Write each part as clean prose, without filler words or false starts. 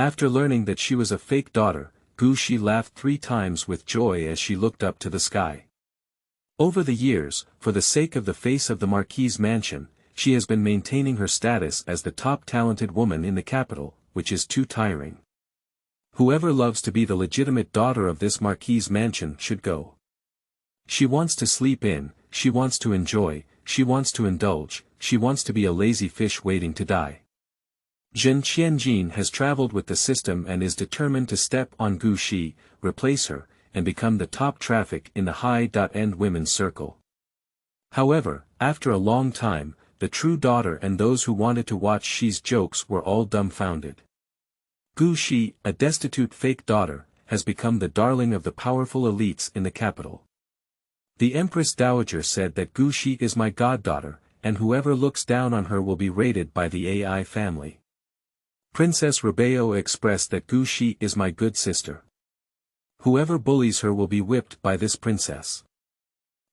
After learning that she was a fake daughter, Gu Shi laughed 3 times with joy as she looked up to the sky. Over the years, for the sake of the face of the Marquis' mansion, she has been maintaining her status as the top talented woman in the capital, which is too tiring. Whoever loves to be the legitimate daughter of this Marquis' mansion should go. She wants to sleep in, she wants to enjoy, she wants to indulge, she wants to be a lazy fish waiting to die. Zhen Qianjin has traveled with the system and is determined to step on Gu Shi, replace her, and become the top traffic in the high-end women's circle. However, after a long time, the true daughter and those who wanted to watch Shi's jokes were all dumbfounded. Gu Shi, a destitute fake daughter, has become the darling of the powerful elites in the capital. The Empress Dowager said that Gu Shi is my goddaughter, and whoever looks down on her will be raided by the AI family. Princess Rebeo expressed that Gu Shi is my good sister. Whoever bullies her will be whipped by this princess.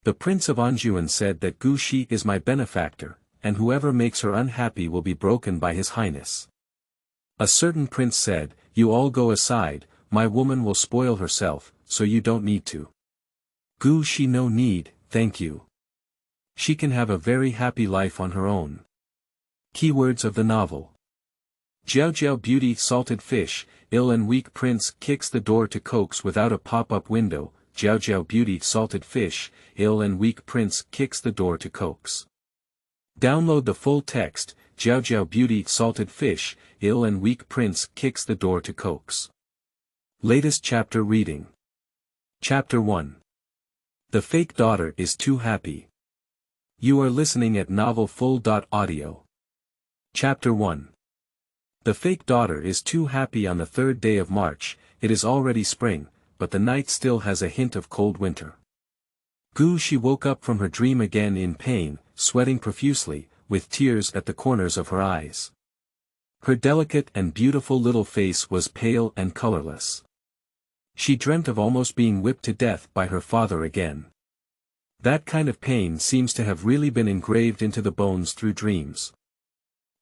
The Prince of Anjouan said that Gu Shi is my benefactor, and whoever makes her unhappy will be broken by His Highness. A certain prince said, "You all go aside, my woman will spoil herself, so you don't need to." Gu Shi no need, thank you. She can have a very happy life on her own. Keywords of the novel. Jiao Jiao Beauty Salted Fish, ill and weak prince kicks the door to Coax without a pop-up window. Jiao Jiao Beauty Salted Fish, ill and weak prince kicks the door to Coax. Download the full text. Jiao Jiao Beauty Salted Fish, ill and weak prince kicks the door to Coax. Latest chapter reading. Chapter 1. The fake daughter is too happy. You are listening at novelfull.audio. Chapter 1. The fake daughter is too happy. On the 3rd day of March, it is already spring, but the night still has a hint of cold winter. Gu Shi woke up from her dream again in pain, sweating profusely, with tears at the corners of her eyes. Her delicate and beautiful little face was pale and colorless. She dreamt of almost being whipped to death by her father again. That kind of pain seems to have really been engraved into the bones through dreams.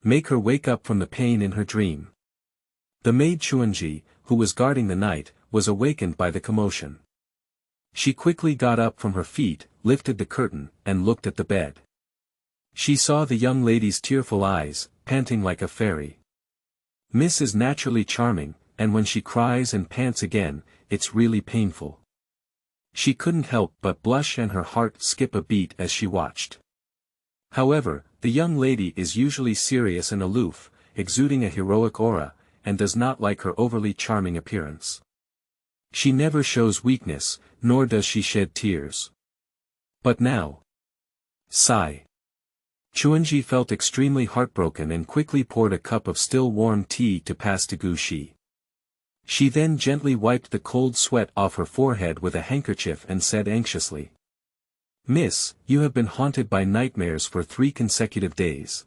Make her wake up from the pain in her dream. The maid Chuanji, who was guarding the night, was awakened by the commotion. She quickly got up from her feet, lifted the curtain, and looked at the bed. She saw the young lady's tearful eyes, panting like a fairy. Miss is naturally charming, and when she cries and pants again, it's really painful. She couldn't help but blush and her heart skip a beat as she watched. However, the young lady is usually serious and aloof, exuding a heroic aura, and does not like her overly charming appearance. She never shows weakness, nor does she shed tears. But now. Sigh. Chuanji felt extremely heartbroken and quickly poured a cup of still warm tea to pass to Gu Shi. She then gently wiped the cold sweat off her forehead with a handkerchief and said anxiously, "Miss, you have been haunted by nightmares for 3 consecutive days.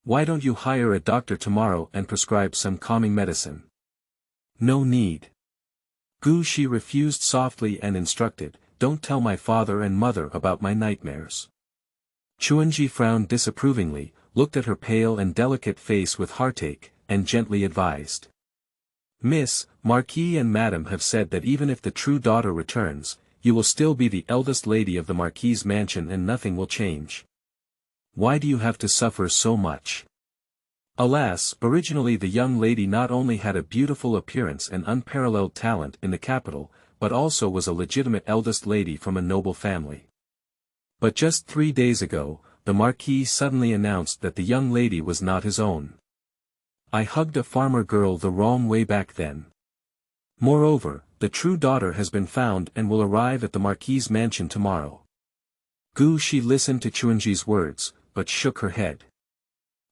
Why don't you hire a doctor tomorrow and prescribe some calming medicine?" "No need." Gu Shi refused softly and instructed, "Don't tell my father and mother about my nightmares." Chuanji frowned disapprovingly, looked at her pale and delicate face with heartache, and gently advised. "Miss, Marquis and Madam have said that even if the true daughter returns, you will still be the eldest lady of the Marquis' mansion and nothing will change. Why do you have to suffer so much?" Alas, originally the young lady not only had a beautiful appearance and unparalleled talent in the capital, but also was a legitimate eldest lady from a noble family. But just 3 days ago, the Marquis suddenly announced that the young lady was not his own. "I hugged a farmer girl the wrong way back then. Moreover, the true daughter has been found and will arrive at the Marquis' mansion tomorrow." Gu Shi listened to Chuanji's words, but shook her head.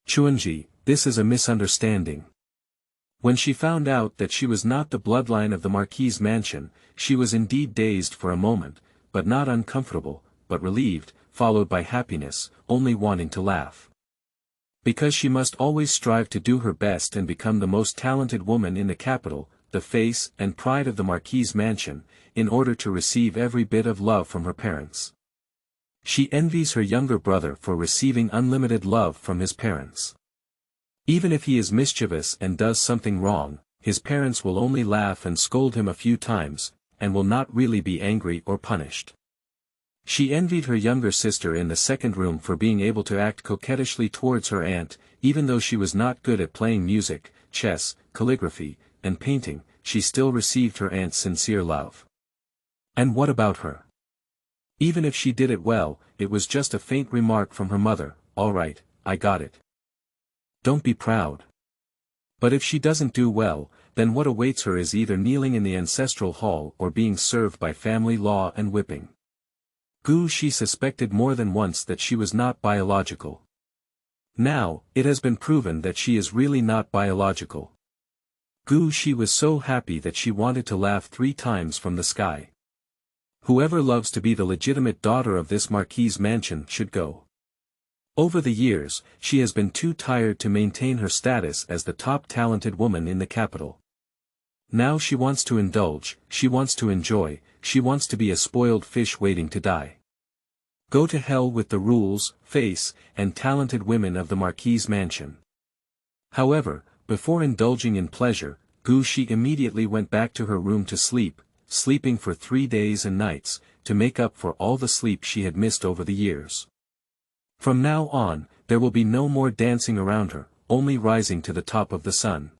"Chuanji, this is a misunderstanding." When she found out that she was not the bloodline of the Marquis' mansion, she was indeed dazed for a moment, but not uncomfortable, but relieved, followed by happiness, only wanting to laugh. Because she must always strive to do her best and become the most talented woman in the capital, the face and pride of the Marquis' mansion, in order to receive every bit of love from her parents. She envies her younger brother for receiving unlimited love from his parents. Even if he is mischievous and does something wrong, his parents will only laugh and scold him a few times, and will not really be angry or punished. She envied her younger sister in the second room for being able to act coquettishly towards her aunt, even though she was not good at playing music, chess, calligraphy, and painting, she still received her aunt's sincere love. And what about her? Even if she did it well, it was just a faint remark from her mother, "All right, I got it. Don't be proud." But if she doesn't do well, then what awaits her is either kneeling in the ancestral hall or being served by family law and whipping. Gu Shi suspected more than once that she was not biological. Now, it has been proven that she is really not biological. Gu Shi was so happy that she wanted to laugh 3 times from the sky. Whoever loves to be the legitimate daughter of this Marquis' mansion should go. Over the years, she has been too tired to maintain her status as the top talented woman in the capital. Now she wants to indulge, she wants to enjoy, she wants to be a spoiled fish waiting to die. Go to hell with the rules, face, and talented women of the Marquis' mansion. However, before indulging in pleasure, Gu Shi immediately went back to her room to sleep, sleeping for 3 days and nights, to make up for all the sleep she had missed over the years. From now on, there will be no more dancing around her, only rising to the top of the sun.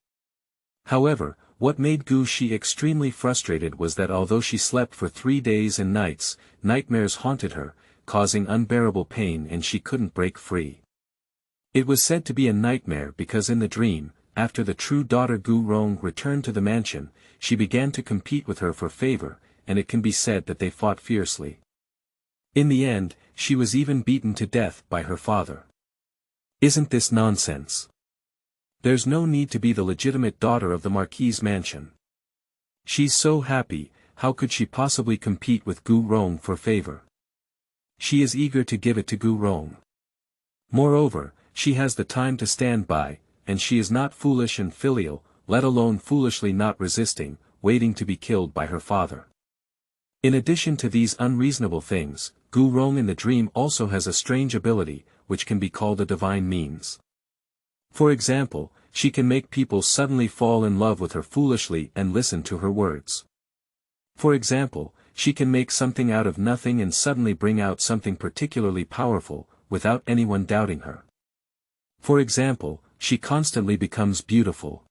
However, what made Gu Shi extremely frustrated was that although she slept for 3 days and nights, nightmares haunted her, causing unbearable pain, and she couldn't break free. It was said to be a nightmare because in the dream, after the true daughter Gu Rong returned to the mansion, she began to compete with her for favor, and it can be said that they fought fiercely. In the end, she was even beaten to death by her father. Isn't this nonsense? There's no need to be the legitimate daughter of the Marquis' mansion. She's so happy, how could she possibly compete with Gu Rong for favor? She is eager to give it to Gu Rong. Moreover, she has the time to stand by, and she is not foolish and filial, let alone foolishly not resisting, waiting to be killed by her father. In addition to these unreasonable things, Gu Rong in the dream also has a strange ability, which can be called a divine means. For example, she can make people suddenly fall in love with her foolishly and listen to her words. For example, she can make something out of nothing and suddenly bring out something particularly powerful, without anyone doubting her. For example, she constantly becomes beautiful.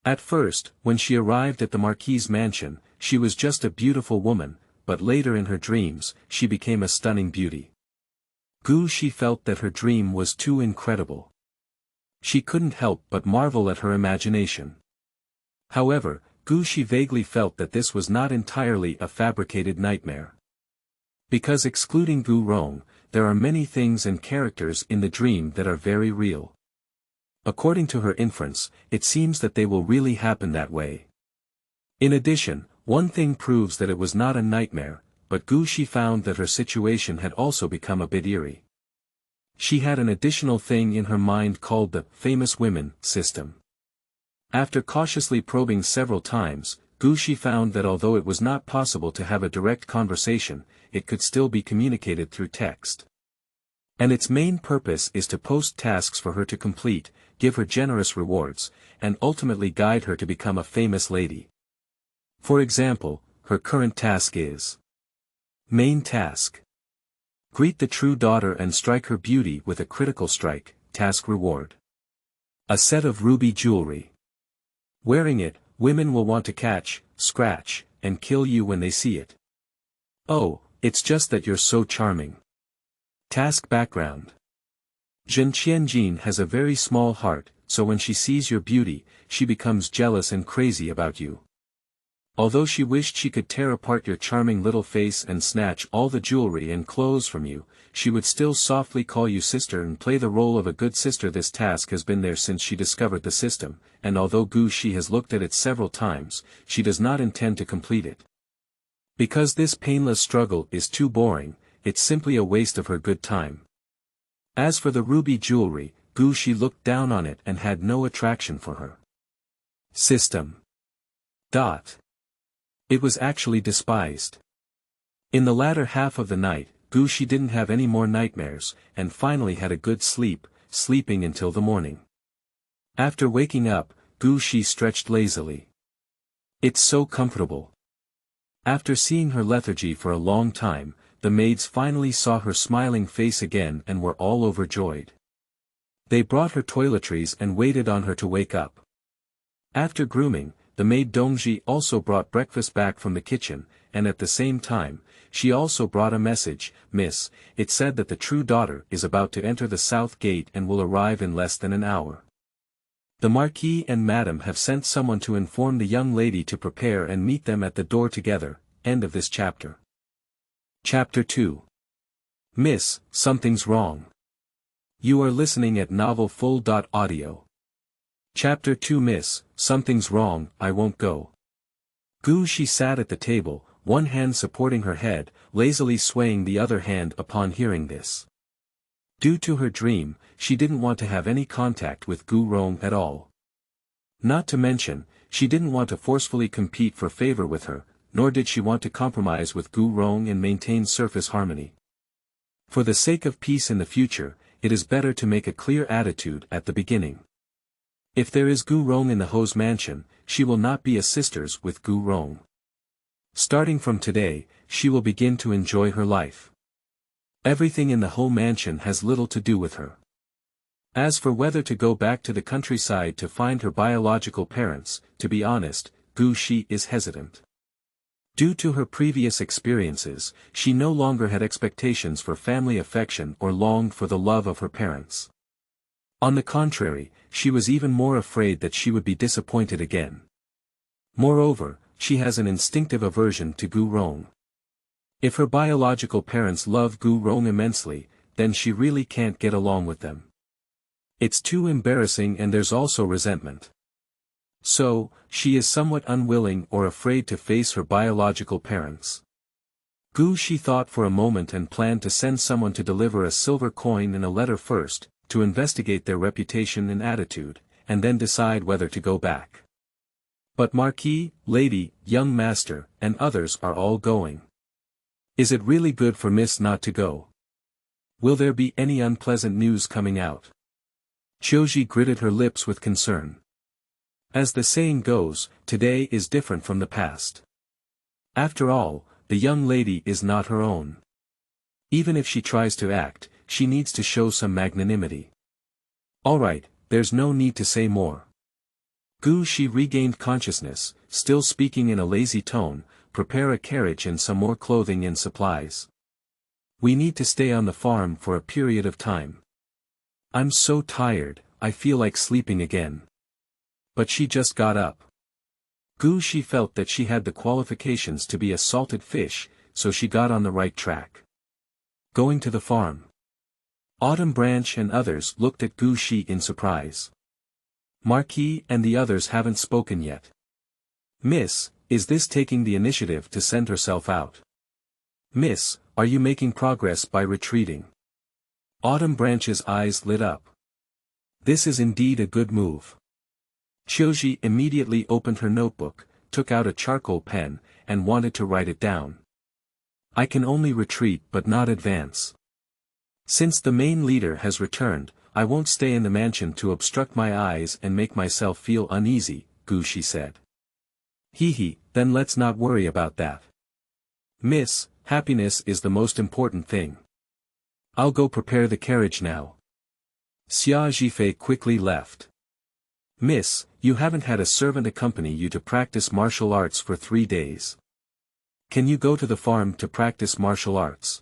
At first, when she arrived at the Marquis' mansion, she was just a beautiful woman, but later in her dreams, she became a stunning beauty. Gu Shi felt that her dream was too incredible. She couldn't help but marvel at her imagination. However, Gu Shi vaguely felt that this was not entirely a fabricated nightmare. Because excluding Gu Rong, there are many things and characters in the dream that are very real. According to her inference, it seems that they will really happen that way. In addition, one thing proves that it was not a nightmare, but Gu Shi found that her situation had also become a bit eerie. She had an additional thing in her mind called the famous women system. After cautiously probing several times, Gu Shi found that although it was not possible to have a direct conversation, it could still be communicated through text. And its main purpose is to post tasks for her to complete, give her generous rewards, and ultimately guide her to become a famous lady. For example, her current task is: Main task: greet the true daughter and strike her beauty with a critical strike. Task reward: a set of ruby jewelry. Wearing it, women will want to catch, scratch, and kill you when they see it. Oh, it's just that you're so charming. Task background: Zhen Qianjin has a very small heart, so when she sees your beauty, she becomes jealous and crazy about you. Although she wished she could tear apart your charming little face and snatch all the jewelry and clothes from you, she would still softly call you sister and play the role of a good sister. This task has been there since she discovered the system, and although Gu Shi has looked at it several times, she does not intend to complete it. Because this painless struggle is too boring, it's simply a waste of her good time. As for the ruby jewelry, Gu Shi looked down on it and had no attraction for her system. It was actually despised. In the latter half of the night, Gu Shi didn't have any more nightmares, and finally had a good sleep, sleeping until the morning. After waking up, Gu Shi stretched lazily. It's so comfortable. After seeing her lethargy for a long time, the maids finally saw her smiling face again and were all overjoyed. They brought her toiletries and waited on her to wake up. After grooming, the maid Dongji also brought breakfast back from the kitchen, and at the same time, she also brought a message. Miss, it said that the true daughter is about to enter the south gate and will arrive in less than an hour. The Marquis and Madam have sent someone to inform the young lady to prepare and meet them at the door together. End of this chapter. Chapter 2. Miss, something's wrong. You are listening at novelfull.audio. Chapter 2. Miss, something's wrong, I won't go. Gu Shi sat at the table, one hand supporting her head, lazily swaying the other hand upon hearing this. Due to her dream, she didn't want to have any contact with Gu Rong at all. Not to mention, she didn't want to forcefully compete for favor with her, nor did she want to compromise with Gu Rong and maintain surface harmony. For the sake of peace in the future, it is better to make a clear attitude at the beginning. If there is Gu Rong in the Ho's mansion, she will not be a sisters with Gu Rong. Starting from today, she will begin to enjoy her life. Everything in the Ho mansion has little to do with her. As for whether to go back to the countryside to find her biological parents, to be honest, Gu Shi is hesitant. Due to her previous experiences, she no longer had expectations for family affection or longed for the love of her parents. On the contrary, she was even more afraid that she would be disappointed again. Moreover, she has an instinctive aversion to Gu Rong. If her biological parents love Gu Rong immensely, then she really can't get along with them. It's too embarrassing, and there's also resentment. So, she is somewhat unwilling or afraid to face her biological parents. Gu Shi thought for a moment and planned to send someone to deliver a silver coin and a letter first, to investigate their reputation and attitude, and then decide whether to go back. But Marquis, Lady, Young Master, and others are all going. Is it really good for Miss not to go? Will there be any unpleasant news coming out? Qiuji gritted her lips with concern. As the saying goes, today is different from the past. After all, the young lady is not her own. Even if she tries to act, she needs to show some magnanimity. Alright, there's no need to say more. Gu Shi regained consciousness, still speaking in a lazy tone. Prepare a carriage and some more clothing and supplies. We need to stay on the farm for a period of time. I'm so tired, I feel like sleeping again. But she just got up. Gu Shi felt that she had the qualifications to be a salted fish, so she got on the right track. Going to the farm. Autumn Branch and others looked at Gu Shi in surprise. Marquis and the others haven't spoken yet. Miss, is this taking the initiative to send herself out? Miss, are you making progress by retreating? Autumn Branch's eyes lit up. This is indeed a good move. Qiuji immediately opened her notebook, took out a charcoal pen, and wanted to write it down. I can only retreat but not advance. Since the main leader has returned, I won't stay in the mansion to obstruct my eyes and make myself feel uneasy, Gu Shi said. Hee, then let's not worry about that. Miss, happiness is the most important thing. I'll go prepare the carriage now. Xia Zhifei quickly left. Miss, you haven't had a servant accompany you to practice martial arts for 3 days. Can you go to the farm to practice martial arts?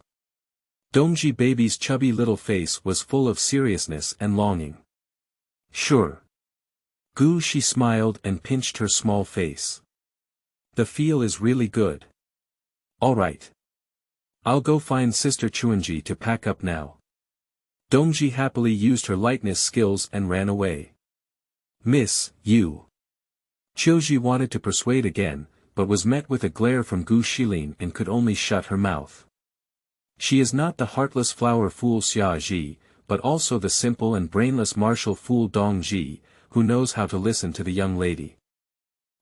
Dongji baby's chubby little face was full of seriousness and longing. Sure. Gu Shi smiled and pinched her small face. The feel is really good. Alright. I'll go find Sister Qianjin to pack up now. Dongji happily used her lightness skills and ran away. Miss, you. Qiuji wanted to persuade again, but was met with a glare from Gu Shilin and could only shut her mouth. She is not the heartless flower fool Xia Ji, but also the simple and brainless martial fool Dong Ji, who knows how to listen to the young lady.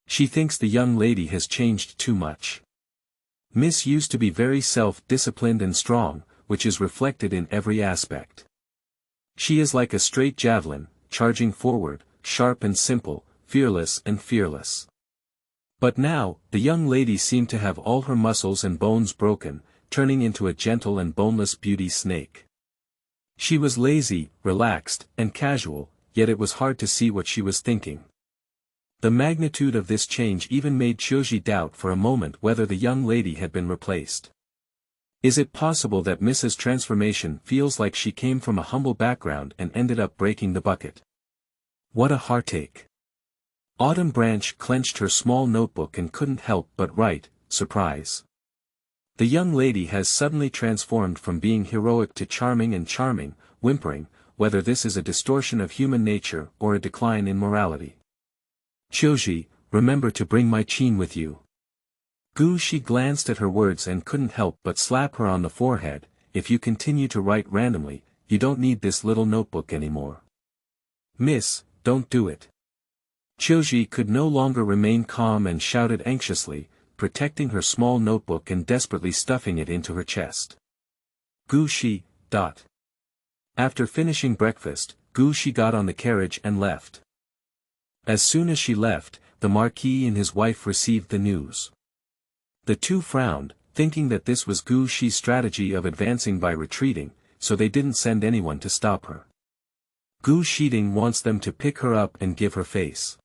She thinks the young lady has changed too much. Miss used to be very self-disciplined and strong, which is reflected in every aspect. She is like a straight javelin, charging forward, sharp and simple, fearless and fearless. But now, the young lady seemed to have all her muscles and bones broken, turning into a gentle and boneless beauty snake. She was lazy, relaxed, and casual, yet it was hard to see what she was thinking. The magnitude of this change even made Qiuji doubt for a moment whether the young lady had been replaced. Is it possible that Mrs. Transformation feels like she came from a humble background and ended up breaking the bucket? What a heartache. Autumn Branch clenched her small notebook and couldn't help but write, surprise. The young lady has suddenly transformed from being heroic to charming and charming, whimpering, whether this is a distortion of human nature or a decline in morality. Qiuji, remember to bring my chin with you. She glanced at her words and couldn't help but slap her on the forehead. If you continue to write randomly, you don't need this little notebook anymore. Miss, don't do it. Qiuji could no longer remain calm and shouted anxiously, protecting her small notebook and desperately stuffing it into her chest. She. After finishing breakfast, She got on the carriage and left. As soon as she left, the Marquis and his wife received the news. The two frowned, thinking that this was Shi's strategy of advancing by retreating, so they didn't send anyone to stop her. Ning wants them to pick her up and give her face.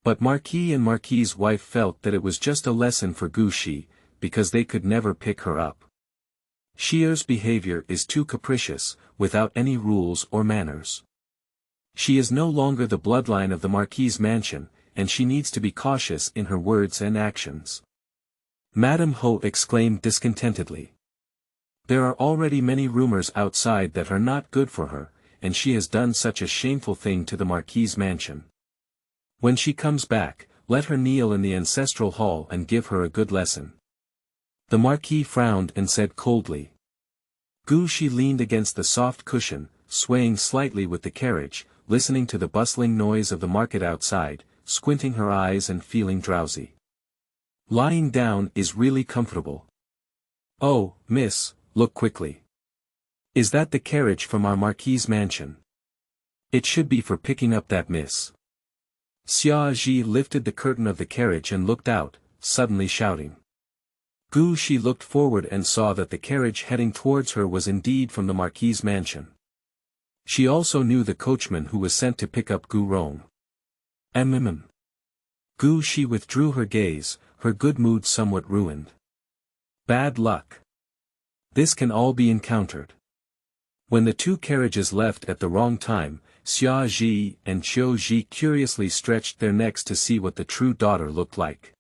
But Marquis and Marquis's wife felt that it was just a lesson for Shi, because they could never pick her up. Xiao's behavior is too capricious, without any rules or manners. She is no longer the bloodline of the Marquis' mansion, and she needs to be cautious in her words and actions. Madame Ho exclaimed discontentedly. There are already many rumors outside that are not good for her, and she has done such a shameful thing to the Marquis' mansion. When she comes back, let her kneel in the ancestral hall and give her a good lesson. The Marquis frowned and said coldly. Shi leaned against the soft cushion, swaying slightly with the carriage, listening to the bustling noise of the market outside, squinting her eyes and feeling drowsy. Lying down is really comfortable. Oh, miss, look quickly. Is that the carriage from our Marquis' mansion? It should be for picking up that miss. Xiaoji lifted the curtain of the carriage and looked out, suddenly shouting. Shi looked forward and saw that the carriage heading towards her was indeed from the Marquis' mansion. She also knew the coachman who was sent to pick up Gu Rong. She withdrew her gaze, her good mood somewhat ruined. Bad luck. This can all be encountered. When the two carriages left at the wrong time, Xiaoji and Qiuji curiously stretched their necks to see what the true daughter looked like.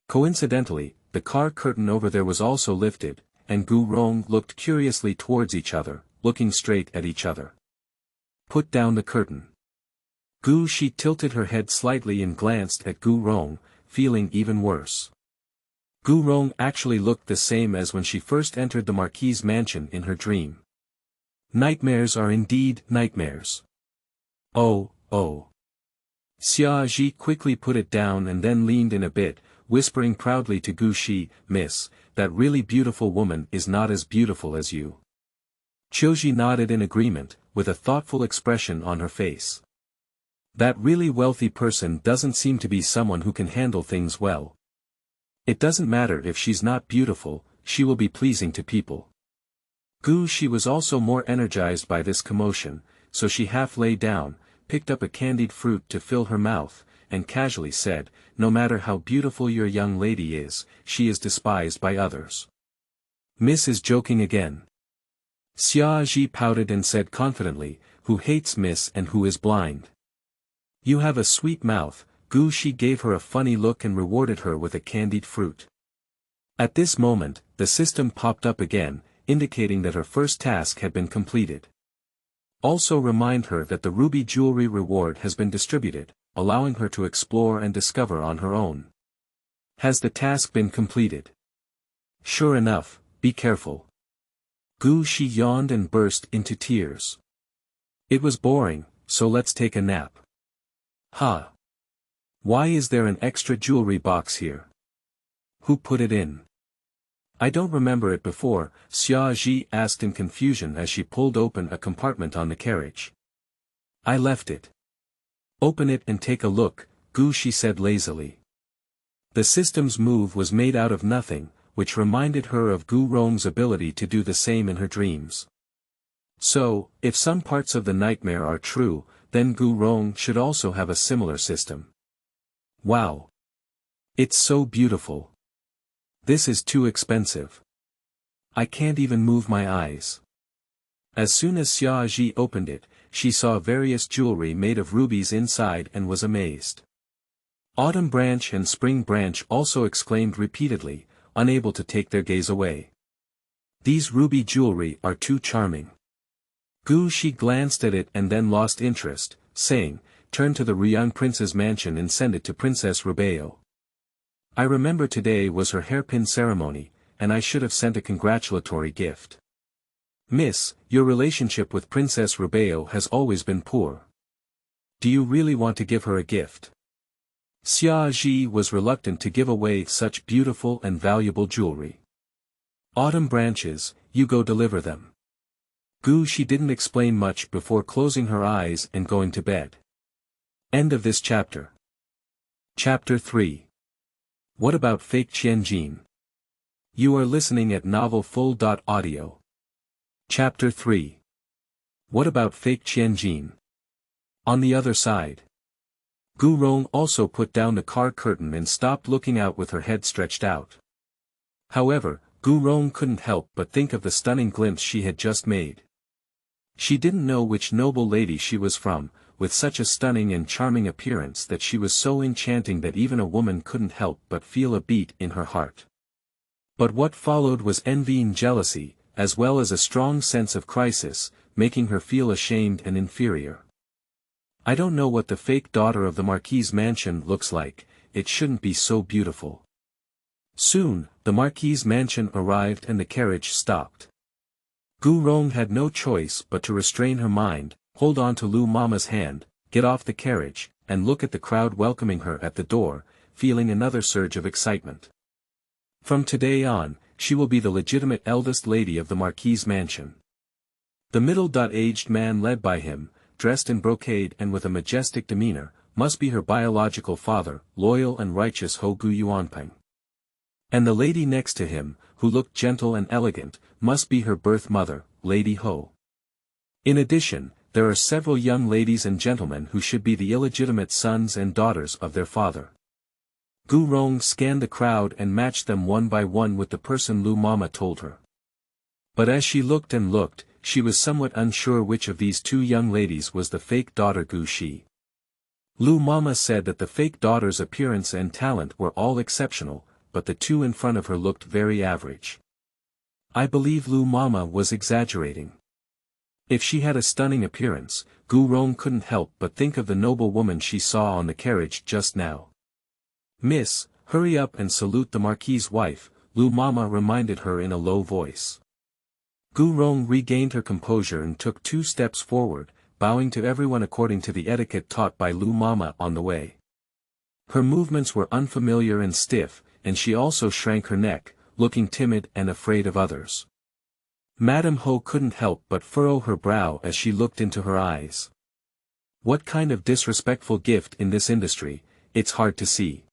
Coincidentally, the car curtain over there was also lifted, and Gu Rong looked curiously towards each other, looking straight at each other. Put down the curtain. She tilted her head slightly and glanced at Gu Rong, feeling even worse. Gu Rong actually looked the same as when she first entered the Marquis' mansion in her dream. Nightmares are indeed nightmares. Oh. Xiaoji quickly put it down and then leaned in a bit, whispering proudly to Shi, Miss, that really beautiful woman is not as beautiful as you. Qiuji nodded in agreement, with a thoughtful expression on her face. That really wealthy person doesn't seem to be someone who can handle things well. It doesn't matter if she's not beautiful, she will be pleasing to people. Shi was also more energized by this commotion, so she half lay down, picked up a candied fruit to fill her mouth, and casually said, no matter how beautiful your young lady is, she is despised by others. Miss is joking again. Xiaoji pouted and said confidently, who hates Miss and who is blind? You have a sweet mouth. Shi gave her a funny look and rewarded her with a candied fruit. At this moment, the system popped up again, indicating that her first task had been completed. Also remind her that the ruby jewelry reward has been distributed, allowing her to explore and discover on her own. Has the task been completed? Sure enough, be careful. Shi yawned and burst into tears. It was boring, so let's take a nap. Why is there an extra jewelry box here? Who put it in? I don't remember it before, Xiaoji asked in confusion as she pulled open a compartment on the carriage. I left it. Open it and take a look, Gu Shi said lazily. The system's move was made out of nothing, which reminded her of Gu Rong's ability to do the same in her dreams. So, if some parts of the nightmare are true, then Gu Rong should also have a similar system. Wow! It's so beautiful. This is too expensive. I can't even move my eyes. As soon as Xia Ji opened it, she saw various jewelry made of rubies inside and was amazed. Autumn Branch and Spring Branch also exclaimed repeatedly, unable to take their gaze away. These ruby jewelry are too charming. Gu Shi glanced at it and then lost interest, saying, "Turn to the Ruyang Prince's mansion and send it to Princess Rubeo. I remember today was her hairpin ceremony, and I should have sent a congratulatory gift. Miss, your relationship with Princess Rubeo has always been poor. Do you really want to give her a gift?" Xia Ji was reluctant to give away such beautiful and valuable jewelry. Autumn Branches, you go deliver them. Gu Shi didn't explain much before closing her eyes and going to bed. End of this chapter. Chapter 3. What about fake Qianjin? You are listening at novelfull.audio. Chapter 3. What about fake Qianjin? On the other side. Gu Rong also put down the car curtain and stopped looking out with her head stretched out. However, Gu Rong couldn't help but think of the stunning glimpse she had just made. She didn't know which noble lady she was from, with such a stunning and charming appearance that she was so enchanting that even a woman couldn't help but feel a beat in her heart. But what followed was envy and jealousy, as well as a strong sense of crisis, making her feel ashamed and inferior. I don't know what the fake daughter of the Marquis' mansion looks like, it shouldn't be so beautiful. Soon, the Marquis' mansion arrived and the carriage stopped. Gu Rong had no choice but to restrain her mind, hold on to Lu Mama's hand, get off the carriage, and look at the crowd welcoming her at the door, feeling another surge of excitement. From today on, she will be the legitimate eldest lady of the Marquis' mansion. The middle-aged man led by him, dressed in brocade and with a majestic demeanor, must be her biological father, loyal and righteous Ho Gu Yuanpeng. And the lady next to him, who looked gentle and elegant, must be her birth mother, Lady Ho. In addition, there are several young ladies and gentlemen who should be the illegitimate sons and daughters of their father. Gu Rong scanned the crowd and matched them one by one with the person Lu Mama told her. But as she looked and looked, she was somewhat unsure which of these two young ladies was the fake daughter Gu Shi. Lu Mama said that the fake daughter's appearance and talent were all exceptional, but the two in front of her looked very average. I believe Lu Mama was exaggerating. If she had a stunning appearance, Gu Rong couldn't help but think of the noble woman she saw on the carriage just now. Miss, hurry up and salute the Marquis' wife, Lu Mama reminded her in a low voice. Gu Rong regained her composure and took 2 steps forward, bowing to everyone according to the etiquette taught by Lu Mama on the way. Her movements were unfamiliar and stiff, and she also shrank her neck, looking timid and afraid of others. Madame Ho couldn't help but furrow her brow as she looked into her eyes. What kind of disrespectful gift in this industry, it's hard to see.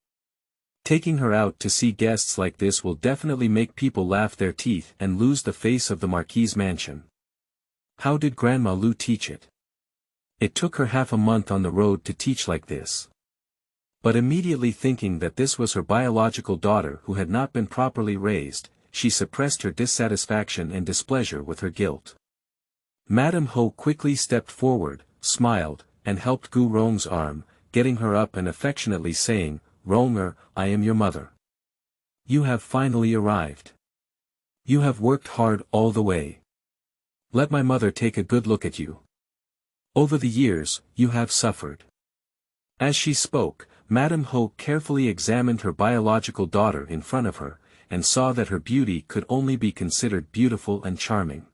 Taking her out to see guests like this will definitely make people laugh their teeth and lose the face of the Marquis' mansion. How did Grandma Lu teach it? It took her half a month on the road to teach like this. But immediately thinking that this was her biological daughter who had not been properly raised, she suppressed her dissatisfaction and displeasure with her guilt. Madame Ho quickly stepped forward, smiled, and helped Gu Rong's arm, getting her up and affectionately saying, "Ronger, I am your mother. You have finally arrived. You have worked hard all the way. Let my mother take a good look at you. Over the years, you have suffered." As she spoke, Madame Ho carefully examined her biological daughter in front of her, and saw that her beauty could only be considered beautiful and charming.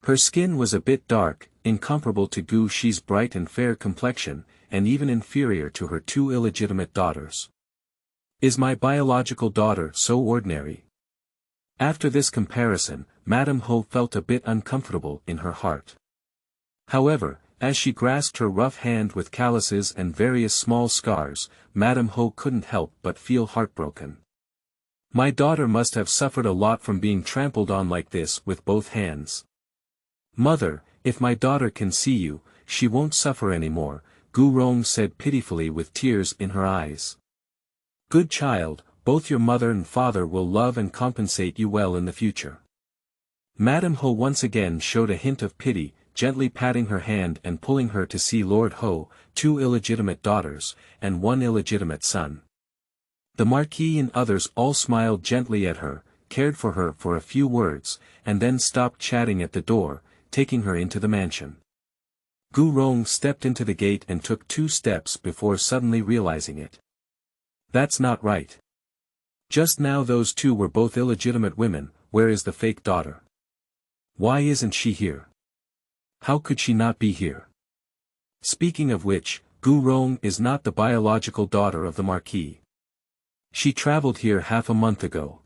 Her skin was a bit dark, incomparable to Gu Shi's bright and fair complexion, and even inferior to her 2 illegitimate daughters. Is my biological daughter so ordinary? After this comparison, Madame Ho felt a bit uncomfortable in her heart. However, As she grasped her rough hand with calluses and various small scars, Madame Ho couldn't help but feel heartbroken. My daughter must have suffered a lot from being trampled on like this with both hands. Mother, if my daughter can see you, she won't suffer anymore, Gu Rong said pitifully with tears in her eyes. Good child, both your mother and father will love and compensate you well in the future. Madame Ho once again showed a hint of pity, gently patting her hand and pulling her to see Lord Ho, 2 illegitimate daughters, and 1 illegitimate son. The Marquis and others all smiled gently at her, cared for her for a few words, and then stopped chatting at the door, taking her into the mansion. Gu Rong stepped into the gate and took 2 steps before suddenly realizing it. That's not right. Just now those 2 were both illegitimate women, where is the fake daughter? Why isn't she here? How could she not be here? Speaking of which, Gu Rong is not the biological daughter of the Marquis. She traveled here half a month ago.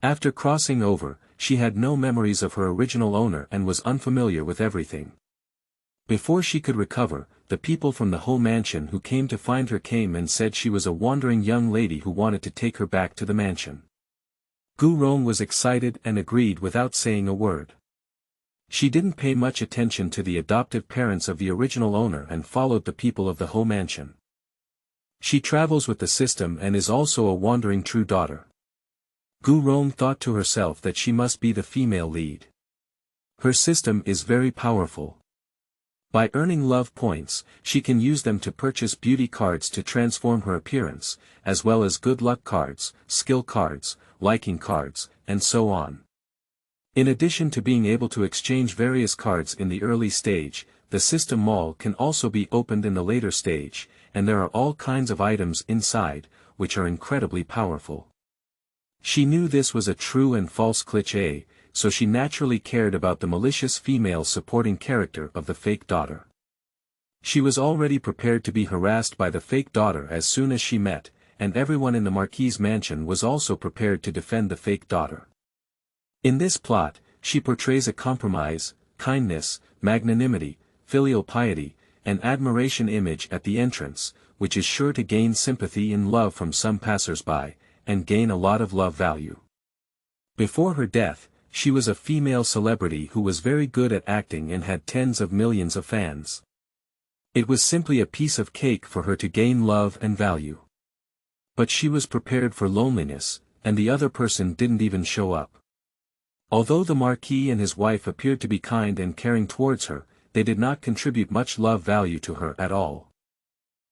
After crossing over, she had no memories of her original owner and was unfamiliar with everything. Before she could recover, the people from the whole mansion who came to find her came and said she was a wandering young lady who wanted to take her back to the mansion. Gu Rong was excited and agreed without saying a word. She didn't pay much attention to the adoptive parents of the original owner and followed the people of the whole mansion. She travels with the system and is also a wandering true daughter. Gu Rong thought to herself that she must be the female lead. Her system is very powerful. By earning love points, she can use them to purchase beauty cards to transform her appearance, as well as good luck cards, skill cards, liking cards, and so on. In addition to being able to exchange various cards in the early stage, the system mall can also be opened in the later stage, and there are all kinds of items inside, which are incredibly powerful. She knew this was a true and false cliché, so she naturally cared about the malicious female supporting character of the fake daughter. She was already prepared to be harassed by the fake daughter as soon as she met, and everyone in the Marquis' mansion was also prepared to defend the fake daughter. In this plot, she portrays a compromise, kindness, magnanimity, filial piety, and admiration image at the entrance, which is sure to gain sympathy and love from some passers-by, and gain a lot of love value. Before her death, she was a female celebrity who was very good at acting and had tens of millions of fans. It was simply a piece of cake for her to gain love and value. But she was prepared for loneliness, and the other person didn't even show up. Although the Marquis and his wife appeared to be kind and caring towards her, they did not contribute much love value to her at all.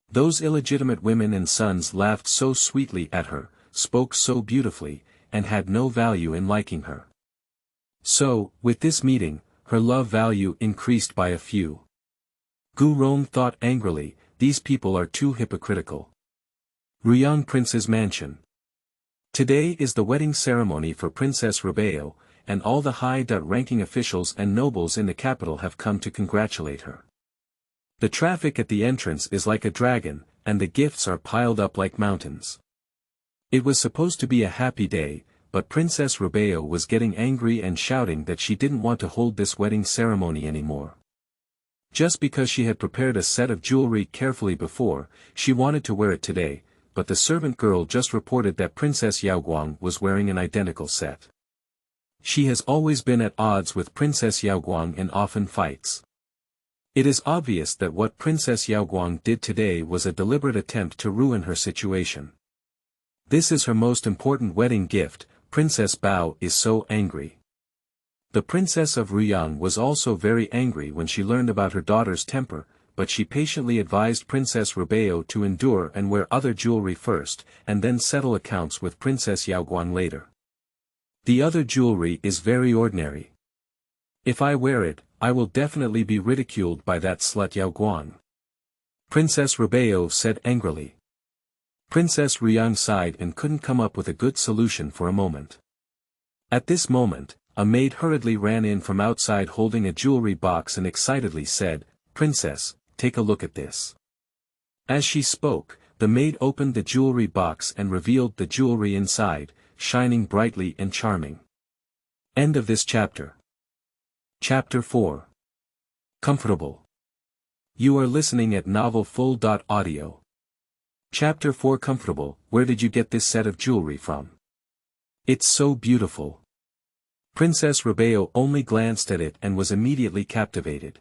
Those illegitimate women and sons laughed so sweetly at her, spoke so beautifully, and had no value in liking her. So, with this meeting, her love value increased by a few. Gu Rong thought angrily, these people are too hypocritical. Ruyang Prince's mansion. Today is the wedding ceremony for Princess Rebeo, and all the high-ranking officials and nobles in the capital have come to congratulate her. The traffic at the entrance is like a dragon, and the gifts are piled up like mountains. It was supposed to be a happy day, but Princess Rebeo was getting angry and shouting that she didn't want to hold this wedding ceremony anymore. Just because she had prepared a set of jewelry carefully before, she wanted to wear it today, but the servant girl just reported that Princess Yaoguang was wearing an identical set. She has always been at odds with Princess Yaoguang and often fights. It is obvious that what Princess Yaoguang did today was a deliberate attempt to ruin her situation. This is her most important wedding gift. Princess Bao is so angry. The Princess of Ruyang was also very angry when she learned about her daughter's temper, but she patiently advised Princess Rebeo to endure and wear other jewelry first, and then settle accounts with Princess Yaoguang later. The other jewelry is very ordinary. If I wear it, I will definitely be ridiculed by that slut Yaoguang. Princess Rebeo said angrily. Princess Ruyang sighed and couldn't come up with a good solution for a moment. At this moment, a maid hurriedly ran in from outside holding a jewelry box and excitedly said, "Princess, take a look at this." As she spoke, the maid opened the jewelry box and revealed the jewelry inside, shining brightly and charming. End of this chapter. Chapter 4. Comfortable. You are listening at Novel Full. Audio. Chapter 4 Comfortable. Where did you get this set of jewelry from? It's so beautiful. Princess Rebeo only glanced at it and was immediately captivated.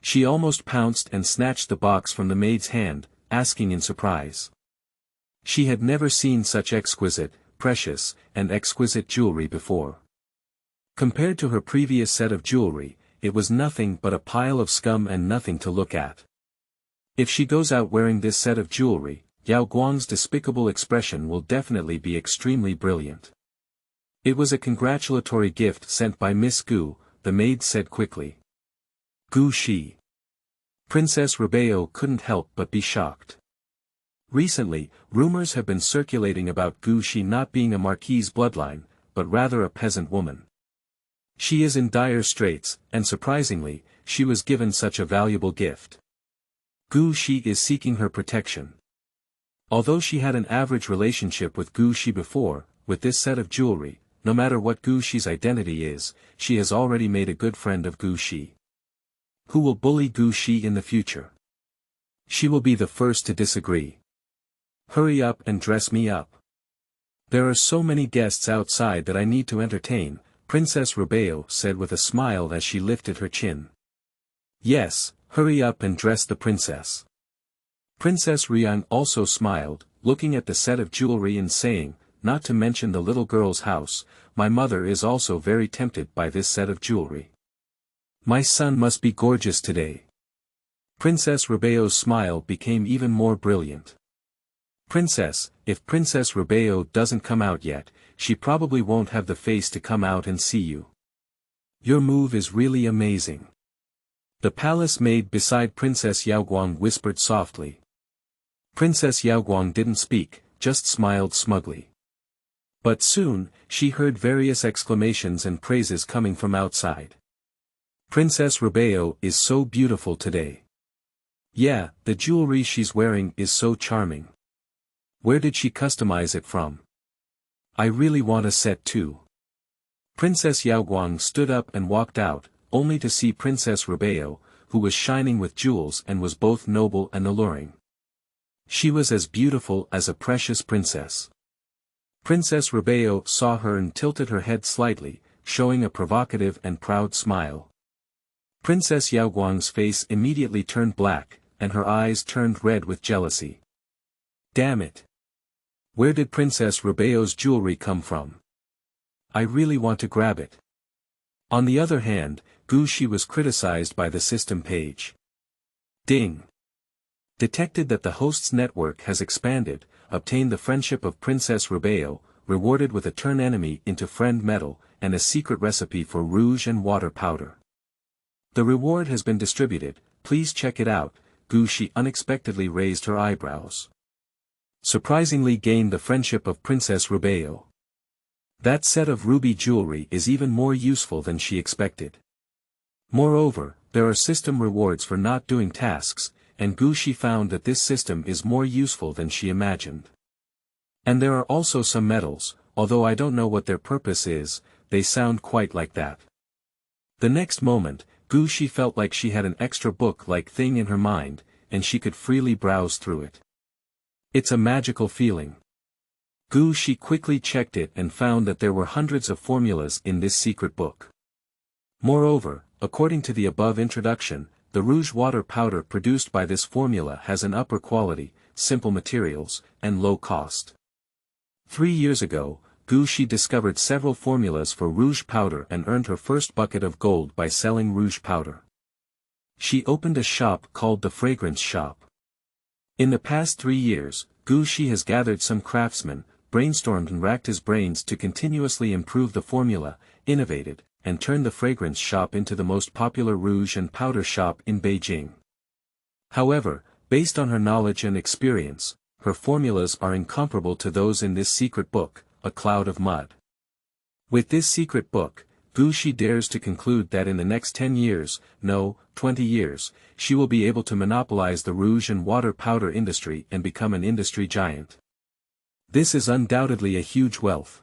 She almost pounced and snatched the box from the maid's hand, asking in surprise. She had never seen such exquisite, precious, and exquisite jewelry before. Compared to her previous set of jewelry, it was nothing but a pile of scum and nothing to look at. If she goes out wearing this set of jewelry, Yao Guang's despicable expression will definitely be extremely brilliant. It was a congratulatory gift sent by Miss Gu, the maid said quickly. Gu Shi. Princess Rebeo couldn't help but be shocked. Recently, rumors have been circulating about Gu Shi not being a Marquis bloodline, but rather a peasant woman. She is in dire straits, and surprisingly, she was given such a valuable gift. Gu Shi is seeking her protection. Although she had an average relationship with Gu Shi before, with this set of jewelry, no matter what Gu Shi's identity is, she has already made a good friend of Gu Shi. Who will bully Gu Shi in the future? She will be the first to disagree. Hurry up and dress me up. There are so many guests outside that I need to entertain, Princess Rebeo said with a smile as she lifted her chin. Yes, hurry up and dress the princess. Princess Rian also smiled, looking at the set of jewelry and saying, not to mention the little girl's house, my mother is also very tempted by this set of jewelry. My son must be gorgeous today. Princess Rebeo's smile became even more brilliant. Princess, if Princess Rebeo doesn't come out yet, she probably won't have the face to come out and see you. Your move is really amazing. The palace maid beside Princess Yaoguang whispered softly. Princess Yaoguang didn't speak, just smiled smugly. But soon, she heard various exclamations and praises coming from outside. Princess Rebeo is so beautiful today. Yeah, the jewelry she's wearing is so charming. Where did she customize it from? I really want a set too. Princess Yaoguang stood up and walked out, only to see Princess Rebeo, who was shining with jewels and was both noble and alluring. She was as beautiful as a precious princess. Princess Rebeo saw her and tilted her head slightly, showing a provocative and proud smile. Princess Yaoguang's face immediately turned black, and her eyes turned red with jealousy. Damn it! Where did Princess Rebeo's jewelry come from? I really want to grab it. On the other hand, Gu Shi was criticized by the system page. Ding! Detected that the host's network has expanded, obtained the friendship of Princess Rebeo, rewarded with a turn enemy into friend medal, and a secret recipe for rouge and water powder. The reward has been distributed, please check it out. Gu Shi unexpectedly raised her eyebrows. Surprisingly gained the friendship of Princess Rebeo. That set of ruby jewelry is even more useful than she expected. Moreover, there are system rewards for not doing tasks, and Gu Shi found that this system is more useful than she imagined. And there are also some medals, although I don't know what their purpose is, they sound quite like that. The next moment, Gu Shi felt like she had an extra book-like thing in her mind, and she could freely browse through it. It's a magical feeling. Gu Shi quickly checked it and found that there were hundreds of formulas in this secret book. Moreover, according to the above introduction, the rouge water powder produced by this formula has an upper quality, simple materials, and low cost. 3 years ago, Gu Shi discovered several formulas for rouge powder and earned her first bucket of gold by selling rouge powder. She opened a shop called the Fragrance Shop. In the past 3 years, Gu Shi has gathered some craftsmen, brainstormed and racked his brains to continuously improve the formula, innovated, and turned the fragrance shop into the most popular rouge and powder shop in Beijing. However, based on her knowledge and experience, her formulas are incomparable to those in this secret book, A Cloud of Mud. With this secret book, Gu Shi dares to conclude that in the next 10 years, no, 20 years, she will be able to monopolize the rouge and water powder industry and become an industry giant. This is undoubtedly a huge wealth.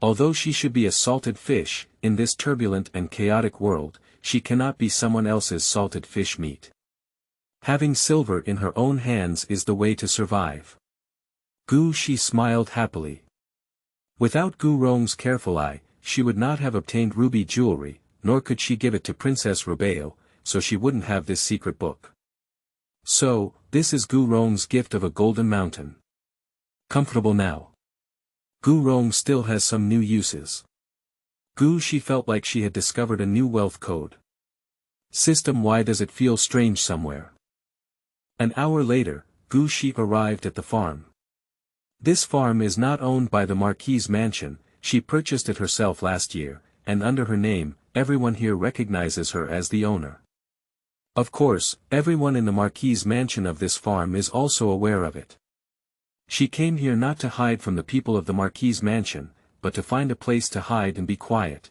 Although she should be a salted fish, in this turbulent and chaotic world, she cannot be someone else's salted fish meat. Having silver in her own hands is the way to survive. Gu Shi smiled happily. Without Gu Rong's careful eye, she would not have obtained ruby jewelry, nor could she give it to Princess Rubeo, so she wouldn't have this secret book. So, this is Gu Rong's gift of a golden mountain. Comfortable now. Gu Rong still has some new uses. Gu Shi felt like she had discovered a new wealth code. System, why does it feel strange somewhere? An hour later, Gu Shi arrived at the farm. This farm is not owned by the Marquis' mansion, she purchased it herself last year, and under her name, everyone here recognizes her as the owner. Of course, everyone in the Marquis' mansion of this farm is also aware of it. She came here not to hide from the people of the Marquis' mansion, but to find a place to hide and be quiet.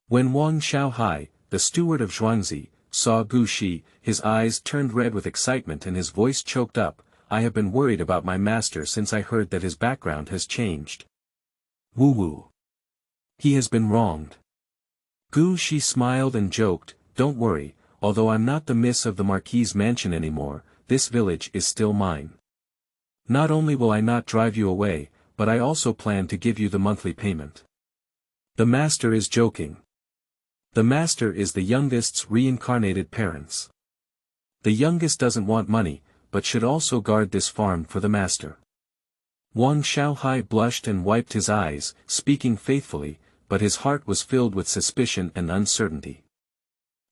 When Wang Xiaohai, the steward of Zhuangzi, saw Gu Shi, his eyes turned red with excitement and his voice choked up. I have been worried about my master since I heard that his background has changed. Woo-woo. He has been wronged. Gu Shi smiled and joked, don't worry, although I'm not the miss of the Marquis' mansion anymore, this village is still mine. Not only will I not drive you away, but I also plan to give you the monthly payment. The master is joking. The master is the youngest's reincarnated parents. The youngest doesn't want money, but should also guard this farm for the master. Wang Xiaohai blushed and wiped his eyes, speaking faithfully, but his heart was filled with suspicion and uncertainty.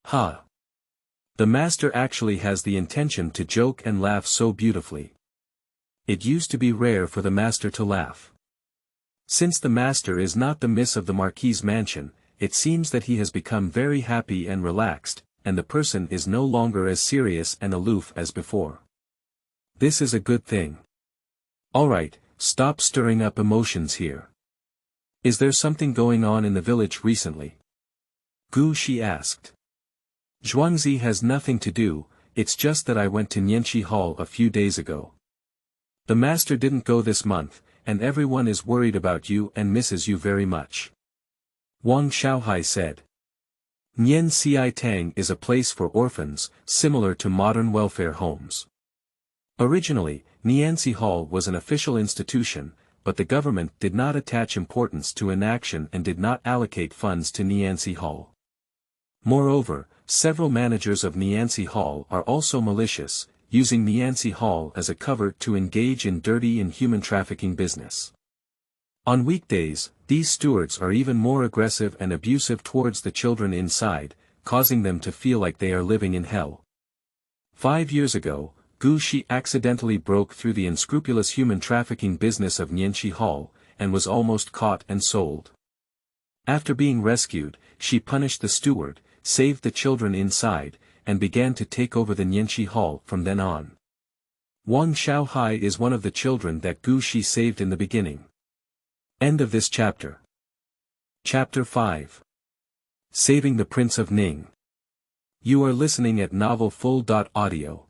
Ha! The master actually has the intention to joke and laugh so beautifully. It used to be rare for the master to laugh. Since the master is not the miss of the Marquis' mansion, it seems that he has become very happy and relaxed, and the person is no longer as serious and aloof as before. This is a good thing. Alright, stop stirring up emotions here. Is there something going on in the village recently? Gu Shi asked. Zhuangzi has nothing to do, it's just that I went to Nianqi Hall a few days ago. The master didn't go this month, and everyone is worried about you and misses you very much. Wang Xiaohai said. Nianqi Tang is a place for orphans, similar to modern welfare homes. Originally, Nianqi Hall was an official institution, but the government did not attach importance to inaction and did not allocate funds to Nianqi Hall. Moreover, several managers of Nianqi Hall are also malicious, using Nianqi Hall as a cover to engage in dirty and human trafficking business. On weekdays, these stewards are even more aggressive and abusive towards the children inside, causing them to feel like they are living in hell. 5 years ago, Gu Shi accidentally broke through the unscrupulous human trafficking business of Nianqi Hall, and was almost caught and sold. After being rescued, she punished the steward, saved the children inside, and began to take over the Nianqi Hall from then on. Wang Xiaohai is one of the children that Gu Shi saved in the beginning. End of this chapter. Chapter 5. Saving the Prince of Ning. You are listening at novelfull.audio.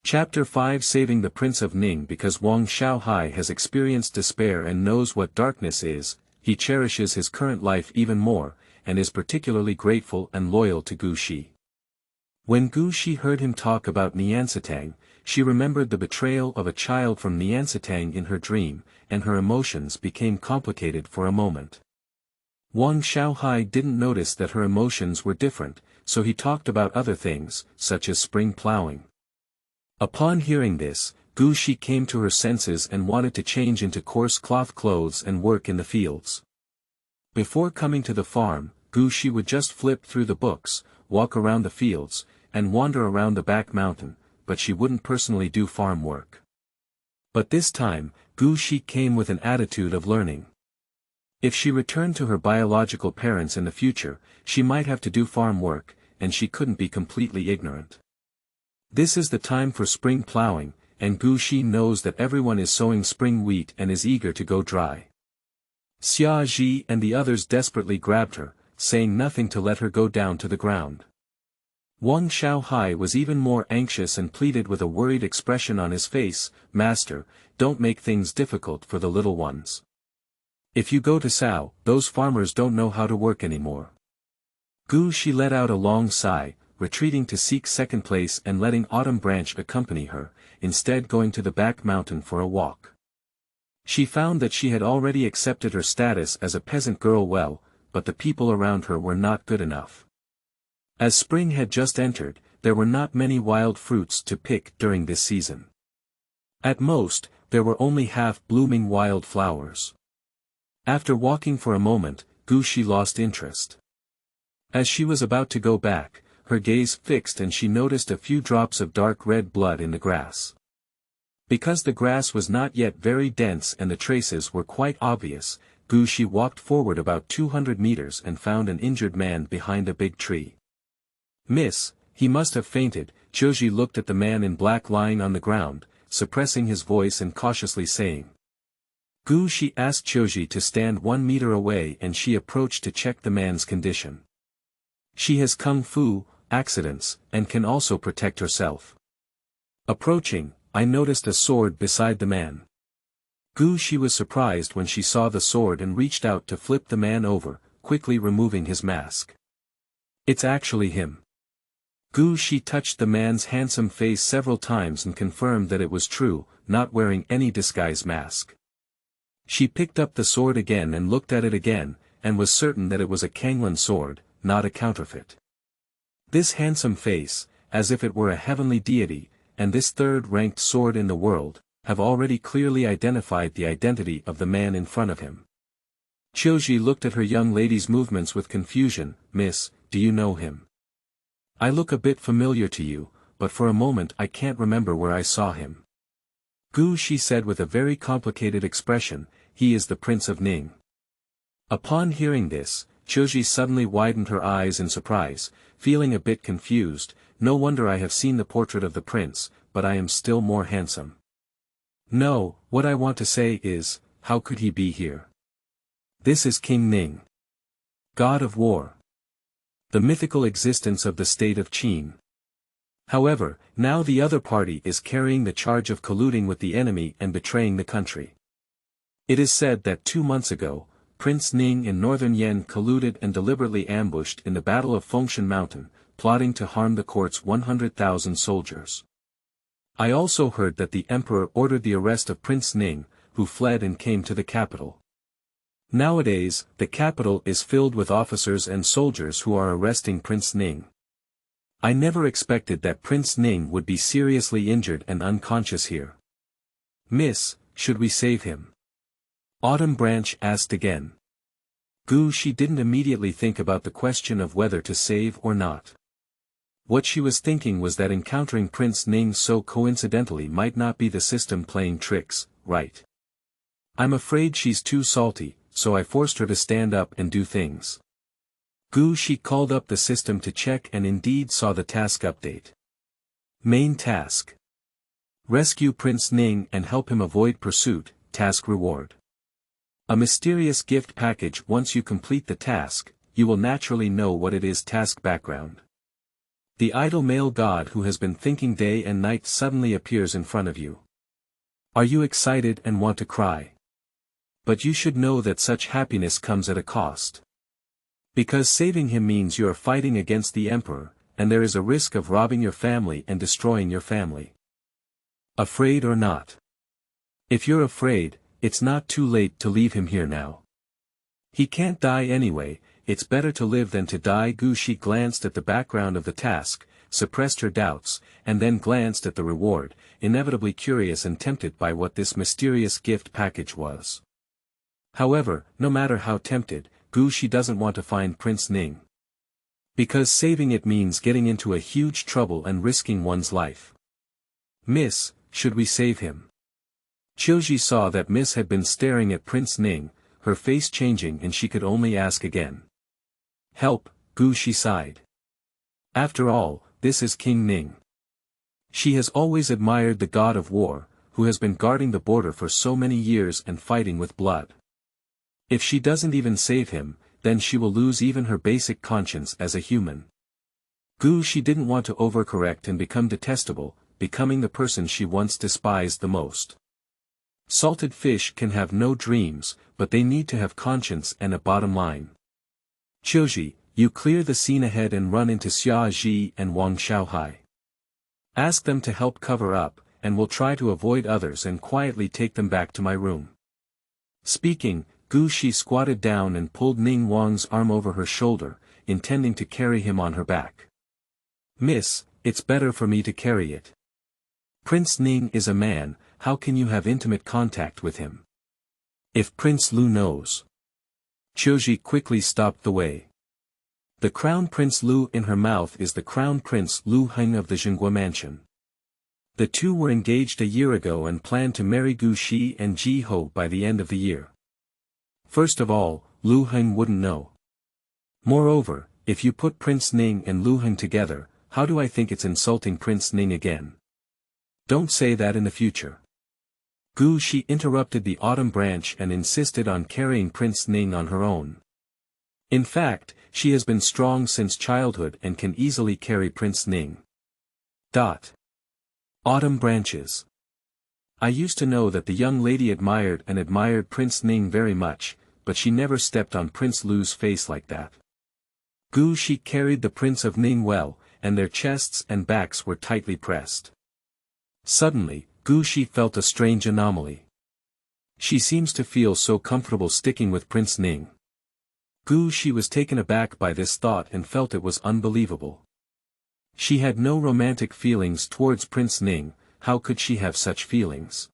Chapter 5. Saving the Prince of Ning. Because Wang Xiaohai has experienced despair and knows what darkness is, he cherishes his current life even more, and is particularly grateful and loyal to Gu Shi. When Gu Shi heard him talk about Niansitang, she remembered the betrayal of a child from Niansitang in her dream, and her emotions became complicated for a moment. Wang Xiaohai didn't notice that her emotions were different, so he talked about other things, such as spring plowing. Upon hearing this, Gu Shi came to her senses and wanted to change into coarse cloth clothes and work in the fields. Before coming to the farm, Gu Shi would just flip through the books, walk around the fields, and wander around the back mountain, but she wouldn't personally do farm work. But this time, Gu Shi came with an attitude of learning. If she returned to her biological parents in the future, she might have to do farm work, and she couldn't be completely ignorant. This is the time for spring plowing, and Gu Shi knows that everyone is sowing spring wheat and is eager to go dry. Xia Ji and the others desperately grabbed her, saying nothing to let her go down to the ground. Wang Xiaohai was even more anxious and pleaded with a worried expression on his face, "Master, don't make things difficult for the little ones. If you go to Sao, those farmers don't know how to work anymore." Gu Shi let out a long sigh, retreating to seek second place and letting Autumn Branch accompany her, instead going to the back mountain for a walk. She found that she had already accepted her status as a peasant girl well, but the people around her were not good enough. As spring had just entered, there were not many wild fruits to pick during this season. At most, there were only half-blooming wild flowers. After walking for a moment, Gushi lost interest. As she was about to go back, her gaze fixed and she noticed a few drops of dark red blood in the grass. Because the grass was not yet very dense and the traces were quite obvious, Gushi walked forward about 200 meters and found an injured man behind a big tree. "Miss, he must have fainted." Choji looked at the man in black lying on the ground, suppressing his voice and cautiously saying. Gushi asked Choji to stand 1 meter away and she approached to check the man's condition. She has kung fu, accidents, and can also protect herself. Approaching, I noticed a sword beside the man. Gushi was surprised when she saw the sword and reached out to flip the man over, quickly removing his mask. "It's actually him." Gushi touched the man's handsome face several times and confirmed that it was true, not wearing any disguise mask. She picked up the sword again and looked at it again, and was certain that it was a Kanglan sword, not a counterfeit. This handsome face, as if it were a heavenly deity, and this third-ranked sword in the world, have already clearly identified the identity of the man in front of him. Choji looked at her young lady's movements with confusion. "Miss, do you know him? I look a bit familiar to you, but for a moment I can't remember where I saw him." Gushi said with a very complicated expression, "He is the Prince of Ning." Upon hearing this, Choji suddenly widened her eyes in surprise, feeling a bit confused. "No wonder I have seen the portrait of the prince, but I am still more handsome." "No, what I want to say is, how could he be here? This is King Ning, god of war. The mythical existence of the state of Qin. However, now the other party is carrying the charge of colluding with the enemy and betraying the country. It is said that 2 months ago, Prince Ning and Northern Yen colluded and deliberately ambushed in the Battle of Fengshan Mountain, plotting to harm the court's 100,000 soldiers. I also heard that the emperor ordered the arrest of Prince Ning, who fled and came to the capital. Nowadays, the capital is filled with officers and soldiers who are arresting Prince Ning. I never expected that Prince Ning would be seriously injured and unconscious here. Miss, should we save him? Autumn Branch asked again. She didn't immediately think about the question of whether to save or not. What she was thinking was that encountering Prince Ning so coincidentally might not be the system playing tricks, right? I'm afraid she's too salty, so I forced her to stand up and do things. She called up the system to check and indeed saw the task update. Main task. Rescue Prince Ning and help him avoid pursuit, task reward. A mysterious gift package. Once you complete the task, you will naturally know what it is. Task background. The idle male god who has been thinking day and night suddenly appears in front of you. Are you excited and want to cry? But you should know that such happiness comes at a cost. Because saving him means you are fighting against the emperor, and there is a risk of robbing your family and destroying your family. Afraid or not? If you're afraid, it's not too late to leave him here now. He can't die anyway, it's better to live than to die. She glanced at the background of the task, suppressed her doubts, and then glanced at the reward, inevitably curious and tempted by what this mysterious gift package was. However, no matter how tempted, she doesn't want to find Prince Ning. Because saving it means getting into a huge trouble and risking one's life. Miss, should we save him? Choji saw that Miss had been staring at Prince Ning, her face changing, and she could only ask again. Help, she sighed. After all, this is King Ning. She has always admired the god of war, who has been guarding the border for so many years and fighting with blood. If she doesn't even save him, then she will lose even her basic conscience as a human. She didn't want to overcorrect and become detestable, becoming the person she once despised the most. Salted fish can have no dreams, but they need to have conscience and a bottom line. Choji, You clear the scene ahead and run into Xia Ji and Wang Xiaohai. Ask them to help cover up, and we'll try to avoid others and quietly take them back to my room." Speaking, Gu Shi squatted down and pulled Ning Wang's arm over her shoulder, intending to carry him on her back. "Miss, it's better for me to carry it. Prince Ning is a man, how can you have intimate contact with him? If Prince Lu knows." Qiuji quickly stopped the way. The Crown Prince Lu in her mouth is the Crown Prince Lu Heng of the Zhenghua mansion. The two were engaged a year ago and planned to marry Gu Shi and Ji Ho by the end of the year. First of all, Lu Heng wouldn't know. Moreover, if you put Prince Ning and Lu Heng together, how do I think it's insulting Prince Ning again? Don't say that in the future. Gu Shi interrupted the autumn branch and insisted on carrying Prince Ning on her own. In fact, she has been strong since childhood and can easily carry Prince Ning. Autumn branches. I used to know that the young lady admired Prince Ning very much, but she never stepped on Prince Lu's face like that. Gu Shi carried the Prince of Ning well, and their chests and backs were tightly pressed. Suddenly, Gu Shi felt a strange anomaly. She seems to feel so comfortable sticking with Prince Ning. Gu Shi was taken aback by this thought and felt it was unbelievable. She had no romantic feelings towards Prince Ning, how could she have such feelings?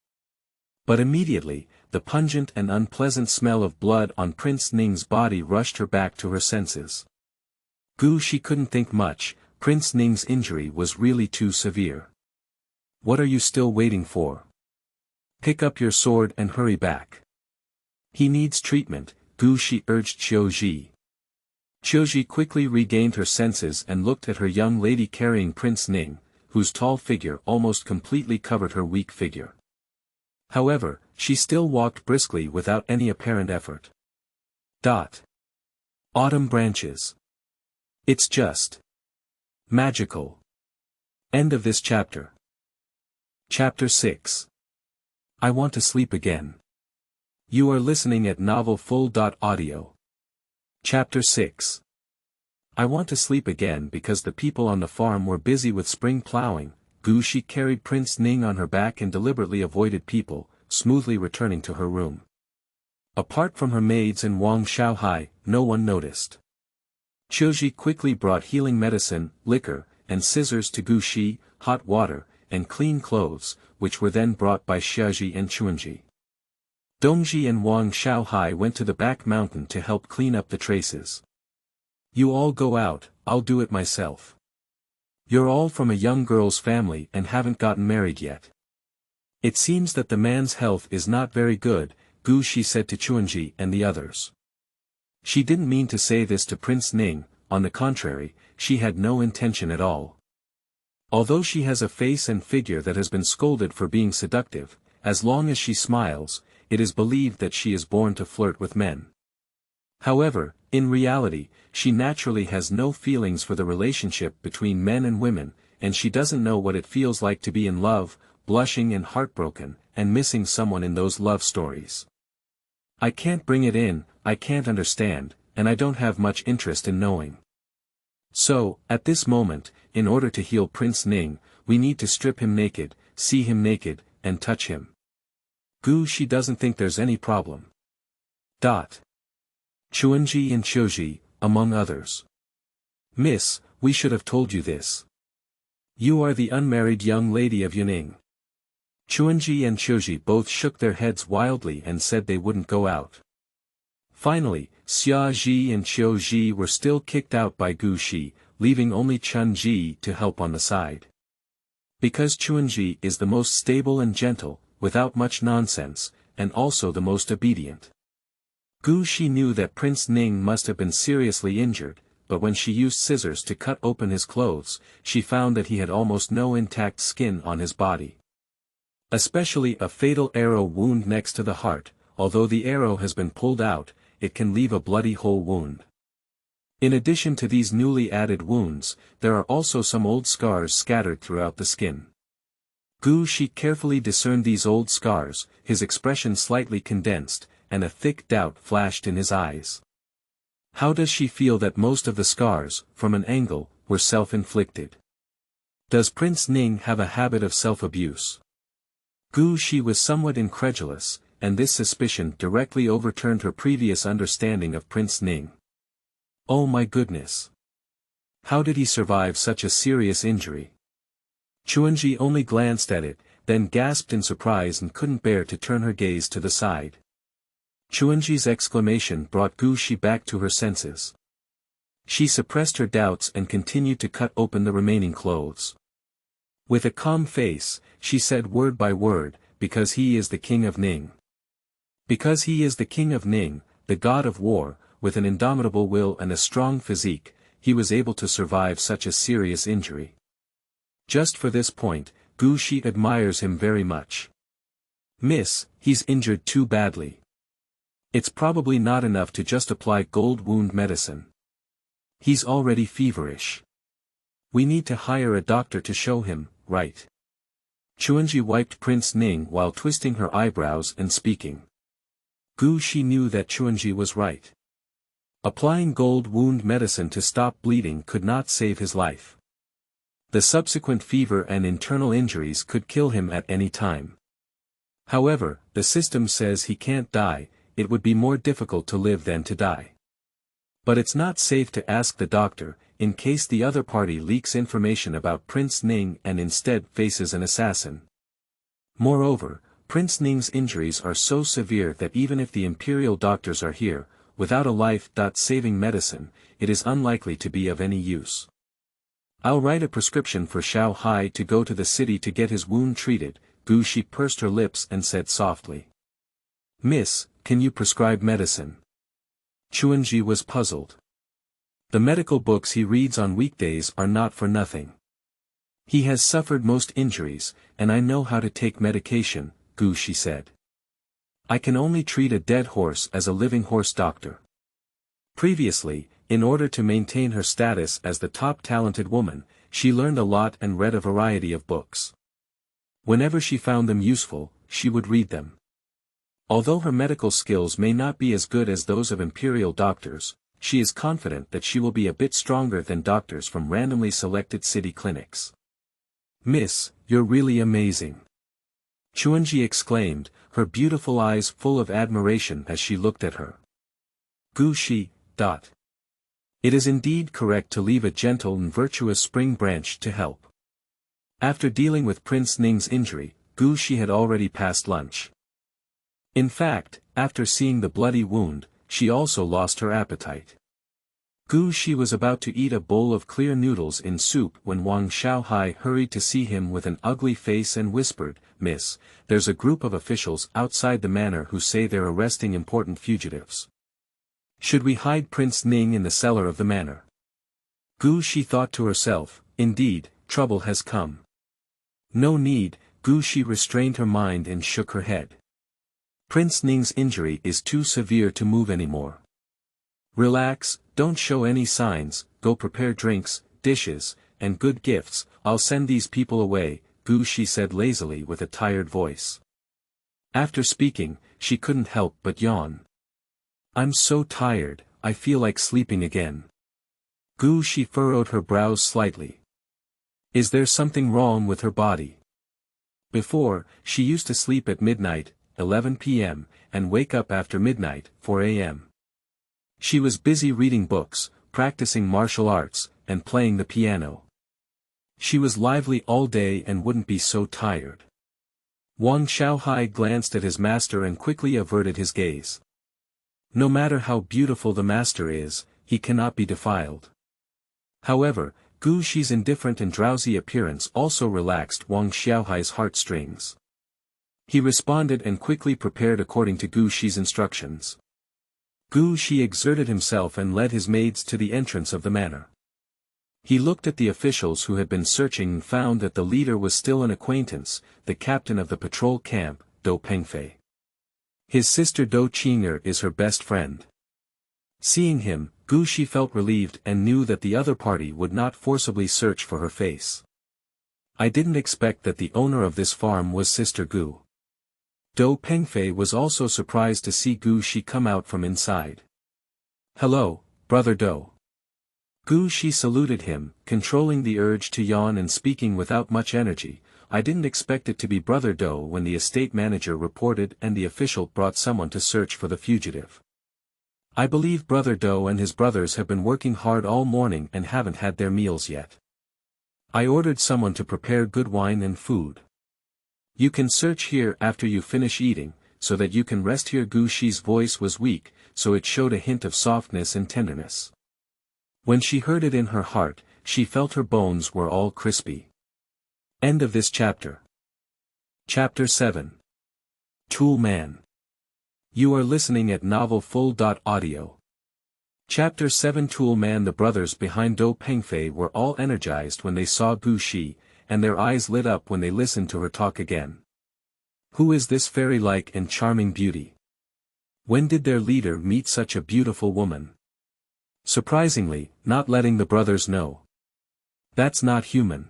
But immediately, the pungent and unpleasant smell of blood on Prince Ning's body rushed her back to her senses. Gu Shi couldn't think much, Prince Ning's injury was really too severe. What are you still waiting for? Pick up your sword and hurry back. He needs treatment, Gu Shi urged Qiuji. Qiuji quickly regained her senses and looked at her young lady carrying Prince Ning, whose tall figure almost completely covered her weak figure. However, she still walked briskly without any apparent effort. Autumn branches. It's just magical. End of this chapter. Chapter 6. I want to sleep again. You are listening at novelfull.audio. Chapter 6. I want to sleep again because the people on the farm were busy with spring plowing. Gu Shi carried Prince Ning on her back and deliberately avoided people, smoothly returning to her room. Apart from her maids and Wang Xiaohai, no one noticed. Qiuji quickly brought healing medicine, liquor, and scissors to Gu Shi, hot water, and clean clothes, which were then brought by Xiaji and Chuanji. Dongji and Wang Xiaohai went to the back mountain to help clean up the traces. You all go out, I'll do it myself. You're all from a young girl's family and haven't gotten married yet. It seems that the man's health is not very good, Gu Shi said to Chuanji and the others. She didn't mean to say this to Prince Ning, on the contrary, she had no intention at all. Although she has a face and figure that has been scolded for being seductive, as long as she smiles, it is believed that she is born to flirt with men. However, in reality, she naturally has no feelings for the relationship between men and women, and she doesn't know what it feels like to be in love, blushing and heartbroken, and missing someone in those love stories. I can't bring it in, I can't understand, and I don't have much interest in knowing. So, at this moment, in order to heal Prince Ning, we need to strip him naked, see him naked, and touch him. Gu Shi doesn't think there's any problem. Chuanji and Qiuji, among others. Miss, we should have told you this. You are the unmarried young lady of Yuning. Chuanji and Qiuji both shook their heads wildly and said they wouldn't go out. Finally, Xia Ji and Qiu Ji were still kicked out by Gu Shi, leaving only Chen Ji to help on the side. Because Chuanji is the most stable and gentle, without much nonsense, and also the most obedient. Gu Shi knew that Prince Ning must have been seriously injured, but when she used scissors to cut open his clothes, she found that he had almost no intact skin on his body. Especially a fatal arrow wound next to the heart, although the arrow has been pulled out, it can leave a bloody hole wound. In addition to these newly added wounds, there are also some old scars scattered throughout the skin. Gu Shi carefully discerned these old scars, his expression slightly condensed, and a thick doubt flashed in his eyes. How does she feel that most of the scars, from an angle, were self-inflicted? Does Prince Ning have a habit of self-abuse? Gu Shi was somewhat incredulous, and this suspicion directly overturned her previous understanding of Prince Ning. Oh my goodness! How did he survive such a serious injury? Qianjin only glanced at it, then gasped in surprise and couldn't bear to turn her gaze to the side. Qianjin's exclamation brought Gu Shi back to her senses. She suppressed her doubts and continued to cut open the remaining clothes. With a calm face, she said word by word, because he is the king of Ning. Because he is the king of Ning, the god of war, with an indomitable will and a strong physique, he was able to survive such a serious injury. Just for this point, Gu Shi admires him very much. Miss, he's injured too badly. It's probably not enough to just apply gold wound medicine. He's already feverish. We need to hire a doctor to show him, right? Qianjin wiped Prince Ning while twisting her eyebrows and speaking. Gu Shi knew that Qianjin was right. Applying gold wound medicine to stop bleeding could not save his life. The subsequent fever and internal injuries could kill him at any time. However, the system says he can't die, it would be more difficult to live than to die. But it's not safe to ask the doctor, in case the other party leaks information about Prince Ning and instead faces an assassin. Moreover, Prince Ning's injuries are so severe that even if the imperial doctors are here, without a life-saving medicine, it is unlikely to be of any use. I'll write a prescription for Xiao Hai to go to the city to get his wound treated. Gu Shi pursed her lips and said softly. Miss, can you prescribe medicine? Qianjin was puzzled. The medical books he reads on weekdays are not for nothing. He has suffered most injuries, and I know how to take medication, Gu Shi said. I can only treat a dead horse as a living horse doctor. Previously, in order to maintain her status as the top talented woman, she learned a lot and read a variety of books. Whenever she found them useful, she would read them. Although her medical skills may not be as good as those of imperial doctors, she is confident that she will be a bit stronger than doctors from randomly selected city clinics. Miss, you're really amazing. Qianjin exclaimed, her beautiful eyes full of admiration as she looked at her. Gu Shi. It is indeed correct to leave a gentle and virtuous spring branch to help. After dealing with Prince Ning's injury, Gu Shi had already passed lunch. In fact, after seeing the bloody wound, she also lost her appetite. Gu Shi was about to eat a bowl of clear noodles in soup when Wang Xiaohai hurried to see him with an ugly face and whispered, Miss, there's a group of officials outside the manor who say they're arresting important fugitives. Should we hide Prince Ning in the cellar of the manor? Gu Shi thought to herself, indeed, trouble has come. No need, Gu Shi restrained her mind and shook her head. Prince Ning's injury is too severe to move anymore. Relax, don't show any signs, go prepare drinks, dishes, and good gifts, I'll send these people away, Gu Shi said lazily with a tired voice. After speaking, she couldn't help but yawn. I'm so tired, I feel like sleeping again. Gu Shi furrowed her brows slightly. Is there something wrong with her body? Before, she used to sleep at midnight, 11 p.m., and wake up after midnight, 4 a.m. She was busy reading books, practicing martial arts, and playing the piano. She was lively all day and wouldn't be so tired. Wang Xiaohai glanced at his master and quickly averted his gaze. No matter how beautiful the master is, he cannot be defiled. However, Gu Shi's indifferent and drowsy appearance also relaxed Wang Xiaohai's heartstrings. He responded and quickly prepared according to Gu Shi's instructions. Gu Shi exerted himself and led his maids to the entrance of the manor. He looked at the officials who had been searching and found that the leader was still an acquaintance, the captain of the patrol camp, Do Pengfei. His sister Do Qing'er is her best friend. Seeing him, Gu Shi felt relieved and knew that the other party would not forcibly search for her face. I didn't expect that the owner of this farm was Sister Gu. Do Pengfei was also surprised to see Gu Shi come out from inside. Hello, Brother Do. Gu Shi saluted him, controlling the urge to yawn and speaking without much energy. I didn't expect it to be Brother Do when the estate manager reported and the official brought someone to search for the fugitive. I believe Brother Do and his brothers have been working hard all morning and haven't had their meals yet. I ordered someone to prepare good wine and food. You can search here after you finish eating, so that you can rest here. Gu Shi's voice was weak, so it showed a hint of softness and tenderness. When she heard it in her heart, she felt her bones were all crispy. End of this chapter. Chapter 7. Tool Man. You are listening at novelfull.audio. Chapter 7. Tool Man. The brothers behind Do Pengfei were all energized when they saw Gu Shi, and their eyes lit up when they listened to her talk again. Who is this fairy-like and charming beauty? When did their leader meet such a beautiful woman? Surprisingly, not letting the brothers know. That's not human.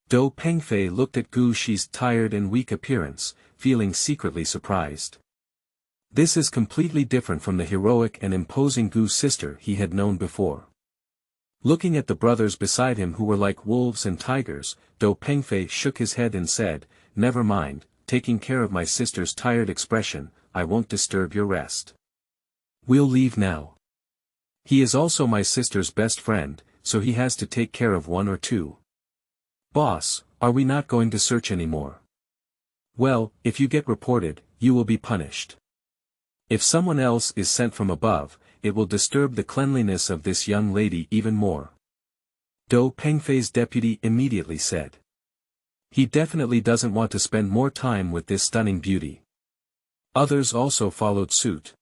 Do Pengfei looked at Gu Shi's tired and weak appearance, feeling secretly surprised. This is completely different from the heroic and imposing Gu's sister he had known before. Looking at the brothers beside him who were like wolves and tigers, Do Pengfei shook his head and said, "Never mind, taking care of my sister's tired expression, I won't disturb your rest. We'll leave now. He is also my sister's best friend, so he has to take care of one or two." "Boss, are we not going to search anymore?" "Well, if you get reported, you will be punished. If someone else is sent from above, it will disturb the cleanliness of this young lady even more." Do Pengfei's deputy immediately said. He definitely doesn't want to spend more time with this stunning beauty. Others also followed suit.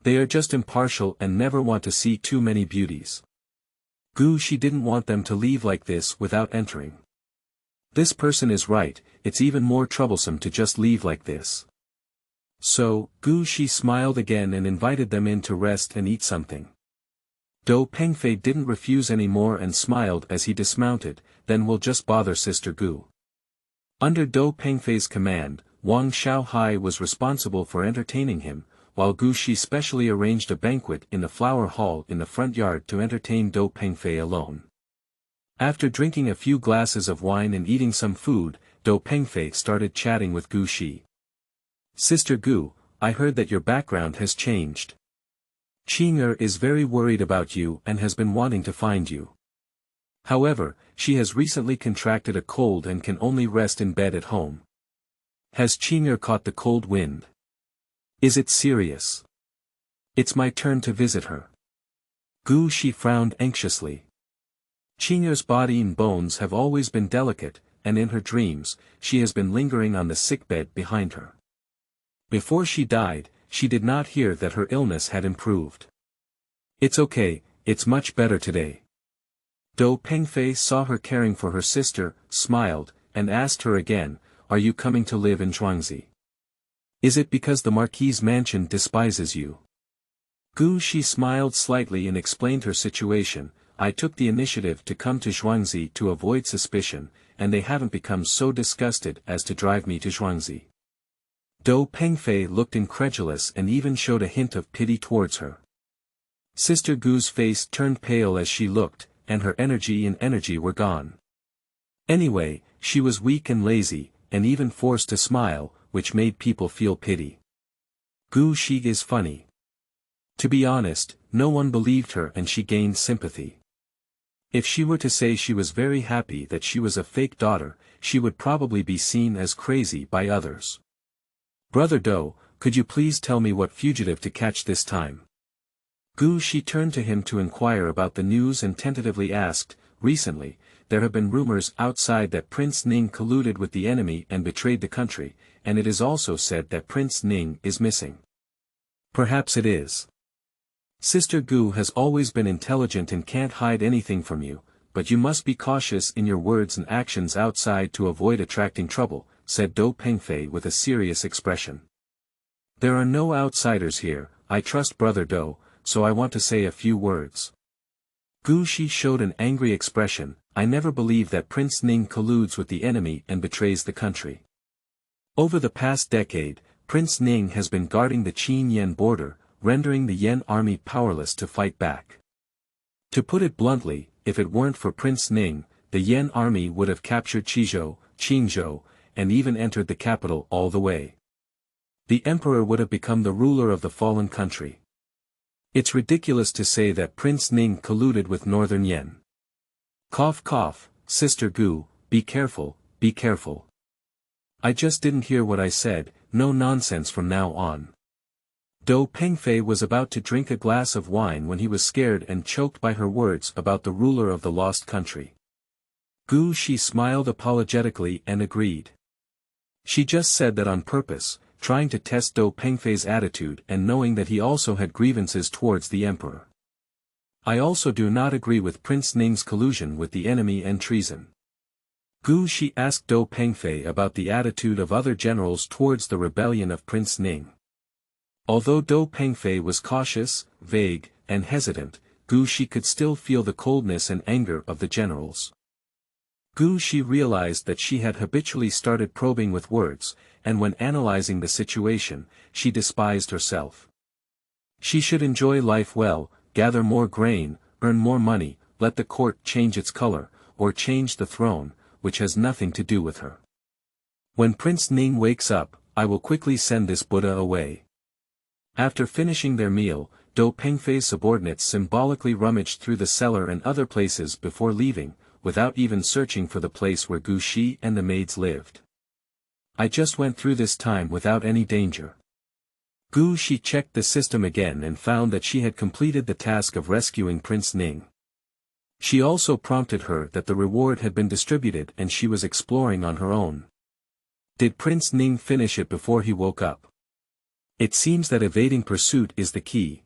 They are just impartial and never want to see too many beauties. Gu Shi didn't want them to leave like this without entering. This person is right, it's even more troublesome to just leave like this. So, Gu Shi smiled again and invited them in to rest and eat something. Do Pengfei didn't refuse any more and smiled as he dismounted. "Then we'll just bother Sister Gu." Under Do Pengfei's command, Wang Xiaohai was responsible for entertaining him, while Gu Shi specially arranged a banquet in the flower hall in the front yard to entertain Do Pengfei alone. After drinking a few glasses of wine and eating some food, Do Pengfei started chatting with Gu Shi. "Sister Gu, I heard that your background has changed. Qing'er is very worried about you and has been wanting to find you. However, she has recently contracted a cold and can only rest in bed at home. Has Qing'er caught the cold wind? Is it serious? It's my turn to visit her." Gu Shi frowned anxiously. Qing'er's body and bones have always been delicate, and in her dreams, she has been lingering on the sickbed behind her. Before she died, she did not hear that her illness had improved. "It's okay, it's much better today." Do Pengfei saw her caring for her sister, smiled, and asked her again, "Are you coming to live in Zhuangzi? Is it because the Marquis' mansion despises you?" Gu Shi smiled slightly and explained her situation. "I took the initiative to come to Zhuangzi to avoid suspicion, and they haven't become so disgusted as to drive me to Zhuangzi." Do Pengfei looked incredulous and even showed a hint of pity towards her. Sister Gu's face turned pale as she looked, and her energy were gone. Anyway, she was weak and lazy, and even forced to smile, which made people feel pity. Gu Shi is funny. To be honest, no one believed her and she gained sympathy. If she were to say she was very happy that she was a fake daughter, she would probably be seen as crazy by others. "Brother Do, could you please tell me what fugitive to catch this time?" Gu Shi turned to him to inquire about the news and tentatively asked, "Recently, there have been rumors outside that Prince Ning colluded with the enemy and betrayed the country, and it is also said that Prince Ning is missing." "Perhaps it is. Sister Gu has always been intelligent and can't hide anything from you, but you must be cautious in your words and actions outside to avoid attracting trouble," said Do Pengfei with a serious expression. "There are no outsiders here, I trust Brother Do, so I want to say a few words." Gu Shi showed an angry expression. "I never believe that Prince Ning colludes with the enemy and betrays the country. Over the past decade, Prince Ning has been guarding the Qin-Yan border, rendering the Yan army powerless to fight back. To put it bluntly, if it weren't for Prince Ning, the Yan army would have captured Qingzhou, and even entered the capital all the way. The emperor would have become the ruler of the fallen country. It's ridiculous to say that Prince Ning colluded with Northern Yan. Cough cough, Sister Gu, be careful, be careful. I just didn't hear what I said, no nonsense from now on. Dou Pengfei was about to drink a glass of wine when he was scared and choked by her words about the ruler of the lost country. Gu Shi smiled apologetically and agreed. She just said that on purpose, trying to test Dou Pengfei's attitude and knowing that he also had grievances towards the emperor. I also do not agree with Prince Ning's collusion with the enemy and treason. Gu Shi asked Dou Pengfei about the attitude of other generals towards the rebellion of Prince Ning. Although Dou Pengfei was cautious, vague, and hesitant, Gu Shi could still feel the coldness and anger of the generals. Gu Shi realized that she had habitually started probing with words, and when analyzing the situation, she despised herself. She should enjoy life well, gather more grain, earn more money, let the court change its color, or change the throne, which has nothing to do with her. When Prince Ning wakes up, I will quickly send this Buddha away. After finishing their meal, Dou Pengfei's subordinates symbolically rummaged through the cellar and other places before leaving, without even searching for the place where Gu Shi and the maids lived. I just went through this time without any danger. Gu Shi checked the system again and found that she had completed the task of rescuing Prince Ning. She also prompted her that the reward had been distributed and she was exploring on her own. Did Prince Ning finish it before he woke up? It seems that evading pursuit is the key.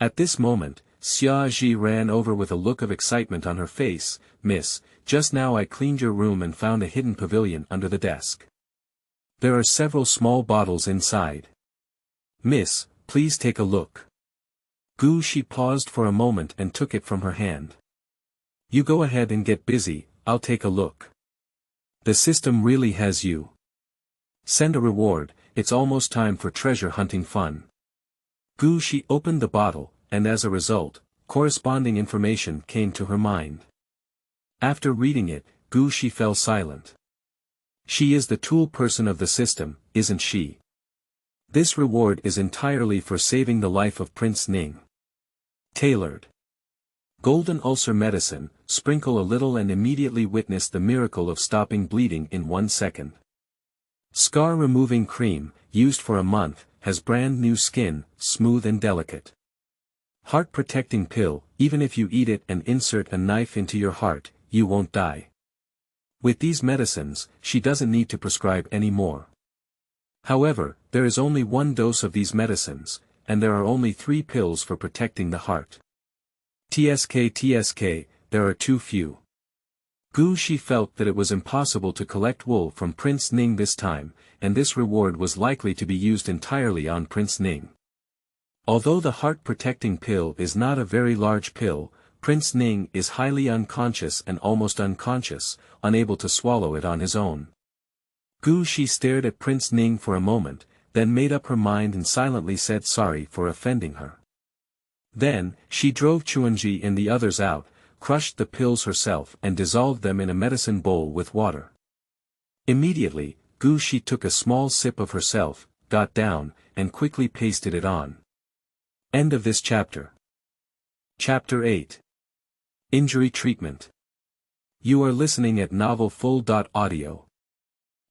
At this moment, Xia Ji ran over with a look of excitement on her face. Miss, just now I cleaned your room and found a hidden pavilion under the desk. There are several small bottles inside. Miss, please take a look. Gu Shi paused for a moment and took it from her hand. You go ahead and get busy, I'll take a look. The system really has you. Send a reward, it's almost time for treasure hunting fun. Gu Shi opened the bottle, and as a result, corresponding information came to her mind. After reading it, Gu Shi fell silent. She is the tool person of the system, isn't she? This reward is entirely for saving the life of Prince Ning. Tailored. Golden ulcer medicine, sprinkle a little and immediately witness the miracle of stopping bleeding in 1 second. Scar removing cream, used for a month, has brand new skin, smooth and delicate. Heart protecting pill, even if you eat it and insert a knife into your heart, you won't die. With these medicines, she doesn't need to prescribe any more. However, there is only 1 dose of these medicines, and there are only 3 pills for protecting the heart. TSK, there are too few. Gu Shi felt that it was impossible to collect wool from Prince Ning this time, and this reward was likely to be used entirely on Prince Ning. Although the heart-protecting pill is not a very large pill, Prince Ning is highly unconscious and almost unconscious, unable to swallow it on his own. Gu Shi stared at Prince Ning for a moment, then made up her mind and silently said sorry for offending her. Then, she drove Qianjin and the others out, crushed the pills herself and dissolved them in a medicine bowl with water. Immediately, Gu Shi took a small sip of herself, got down, and quickly pasted it on. End of this chapter. Chapter 8. Injury Treatment. You are listening at novelfull.audio.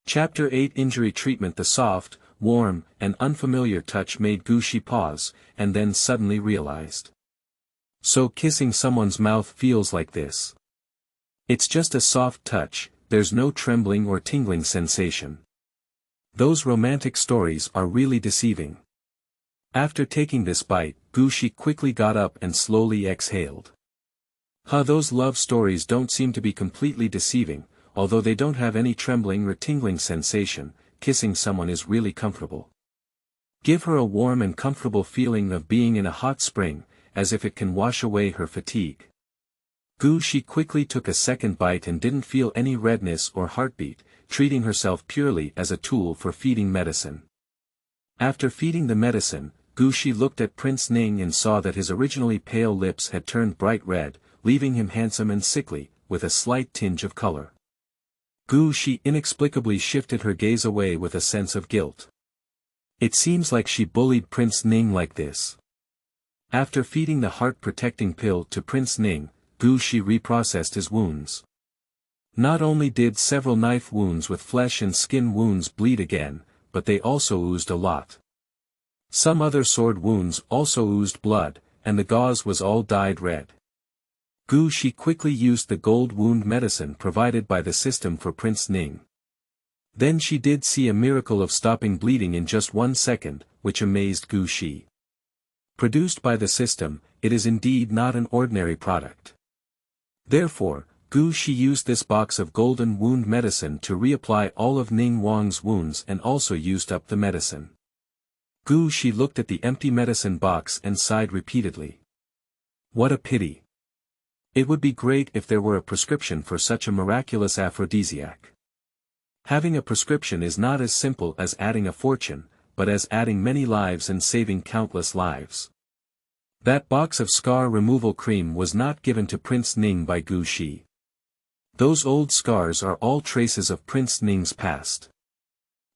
Chapter 8 Injury Treatment. The soft, warm, and unfamiliar touch made Gu Shi pause, and then suddenly realized. So kissing someone's mouth feels like this. It's just a soft touch, there's no trembling or tingling sensation. Those romantic stories are really deceiving. After taking this bite, Gu Shi quickly got up and slowly exhaled. Those love stories don't seem to be completely deceiving, although they don't have any trembling or tingling sensation. Kissing someone is really comfortable. Give her a warm and comfortable feeling of being in a hot spring, as if it can wash away her fatigue. Gu Shi quickly took a second bite and didn't feel any redness or heartbeat, treating herself purely as a tool for feeding medicine. After feeding the medicine, Gu Shi looked at Prince Ning and saw that his originally pale lips had turned bright red, leaving him handsome and sickly, with a slight tinge of color. Gu Shi inexplicably shifted her gaze away with a sense of guilt. It seems like she bullied Prince Ning like this. After feeding the heart-protecting pill to Prince Ning, Gu Shi reprocessed his wounds. Not only did several knife wounds with flesh and skin wounds bleed again, but they also oozed a lot. Some other sword wounds also oozed blood, and the gauze was all dyed red. Gu Shi quickly used the gold wound medicine provided by the system for Prince Ning. Then she did see a miracle of stopping bleeding in just 1 second, which amazed Gu Shi. Produced by the system, it is indeed not an ordinary product. Therefore, Gu Shi used this box of golden wound medicine to reapply all of Ning Wang's wounds and also used up the medicine. Gu Shi looked at the empty medicine box and sighed repeatedly. What a pity. It would be great if there were a prescription for such a miraculous aphrodisiac. Having a prescription is not as simple as adding a fortune, but as adding many lives and saving countless lives. That box of scar removal cream was not given to Prince Ning by Gu Shi. Those old scars are all traces of Prince Ning's past.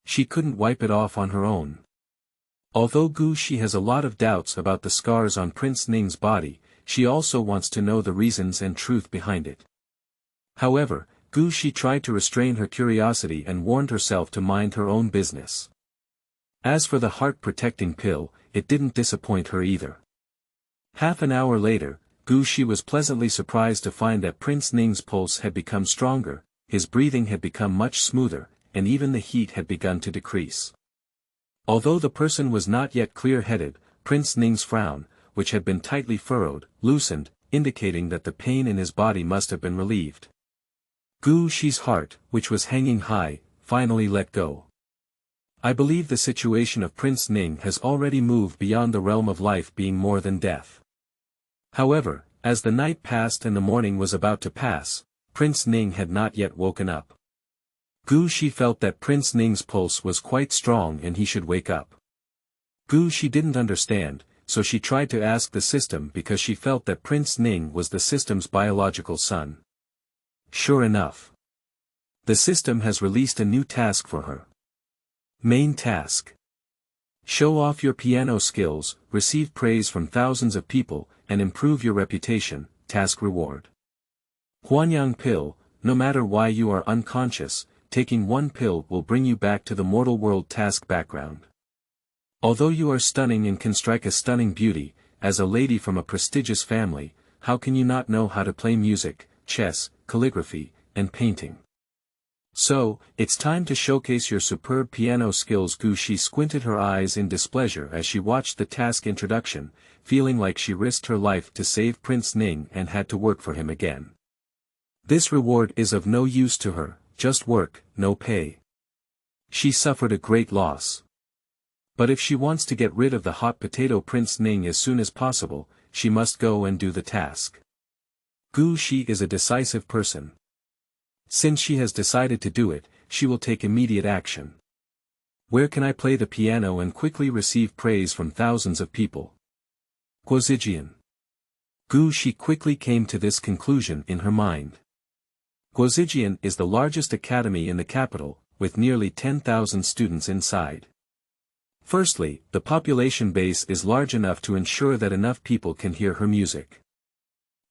She couldn't wipe it off on her own. Although Gu Shi has a lot of doubts about the scars on Prince Ning's body, she also wants to know the reasons and truth behind it. However, Gu Shi tried to restrain her curiosity and warned herself to mind her own business. As for the heart-protecting pill, it didn't disappoint her either. Half an hour later, Gu Shi was pleasantly surprised to find that Prince Ning's pulse had become stronger, his breathing had become much smoother, and even the heat had begun to decrease. Although the person was not yet clear-headed, Prince Ning's frown, which had been tightly furrowed, loosened, indicating that the pain in his body must have been relieved. Gu Shi's heart, which was hanging high, finally let go. I believe the situation of Prince Ning has already moved beyond the realm of life being more than death. However, as the night passed and the morning was about to pass, Prince Ning had not yet woken up. Gu Shi felt that Prince Ning's pulse was quite strong and he should wake up. Gu Shi didn't understand, so she tried to ask the system because she felt that Prince Ning was the system's biological son. Sure enough. The system has released a new task for her. Main task. Show off your piano skills, receive praise from thousands of people, and improve your reputation. Task reward. Huanyang pill, no matter why you are unconscious, taking 1 pill will bring you back to the mortal world. Task background. Although you are stunning and can strike a stunning beauty, as a lady from a prestigious family, how can you not know how to play music, chess, calligraphy, and painting? So, it's time to showcase your superb piano skills. Gu Shi squinted her eyes in displeasure as she watched the task introduction, feeling like she risked her life to save Prince Ning and had to work for him again. This reward is of no use to her, just work, no pay. She suffered a great loss. But if she wants to get rid of the hot potato Prince Ning as soon as possible, she must go and do the task. Gu Shi is a decisive person. Since she has decided to do it, she will take immediate action. Where can I play the piano and quickly receive praise from thousands of people? Guozijian. Gu Shi quickly came to this conclusion in her mind. Guozijian is the largest academy in the capital, with nearly 10,000 students inside. Firstly, the population base is large enough to ensure that enough people can hear her music.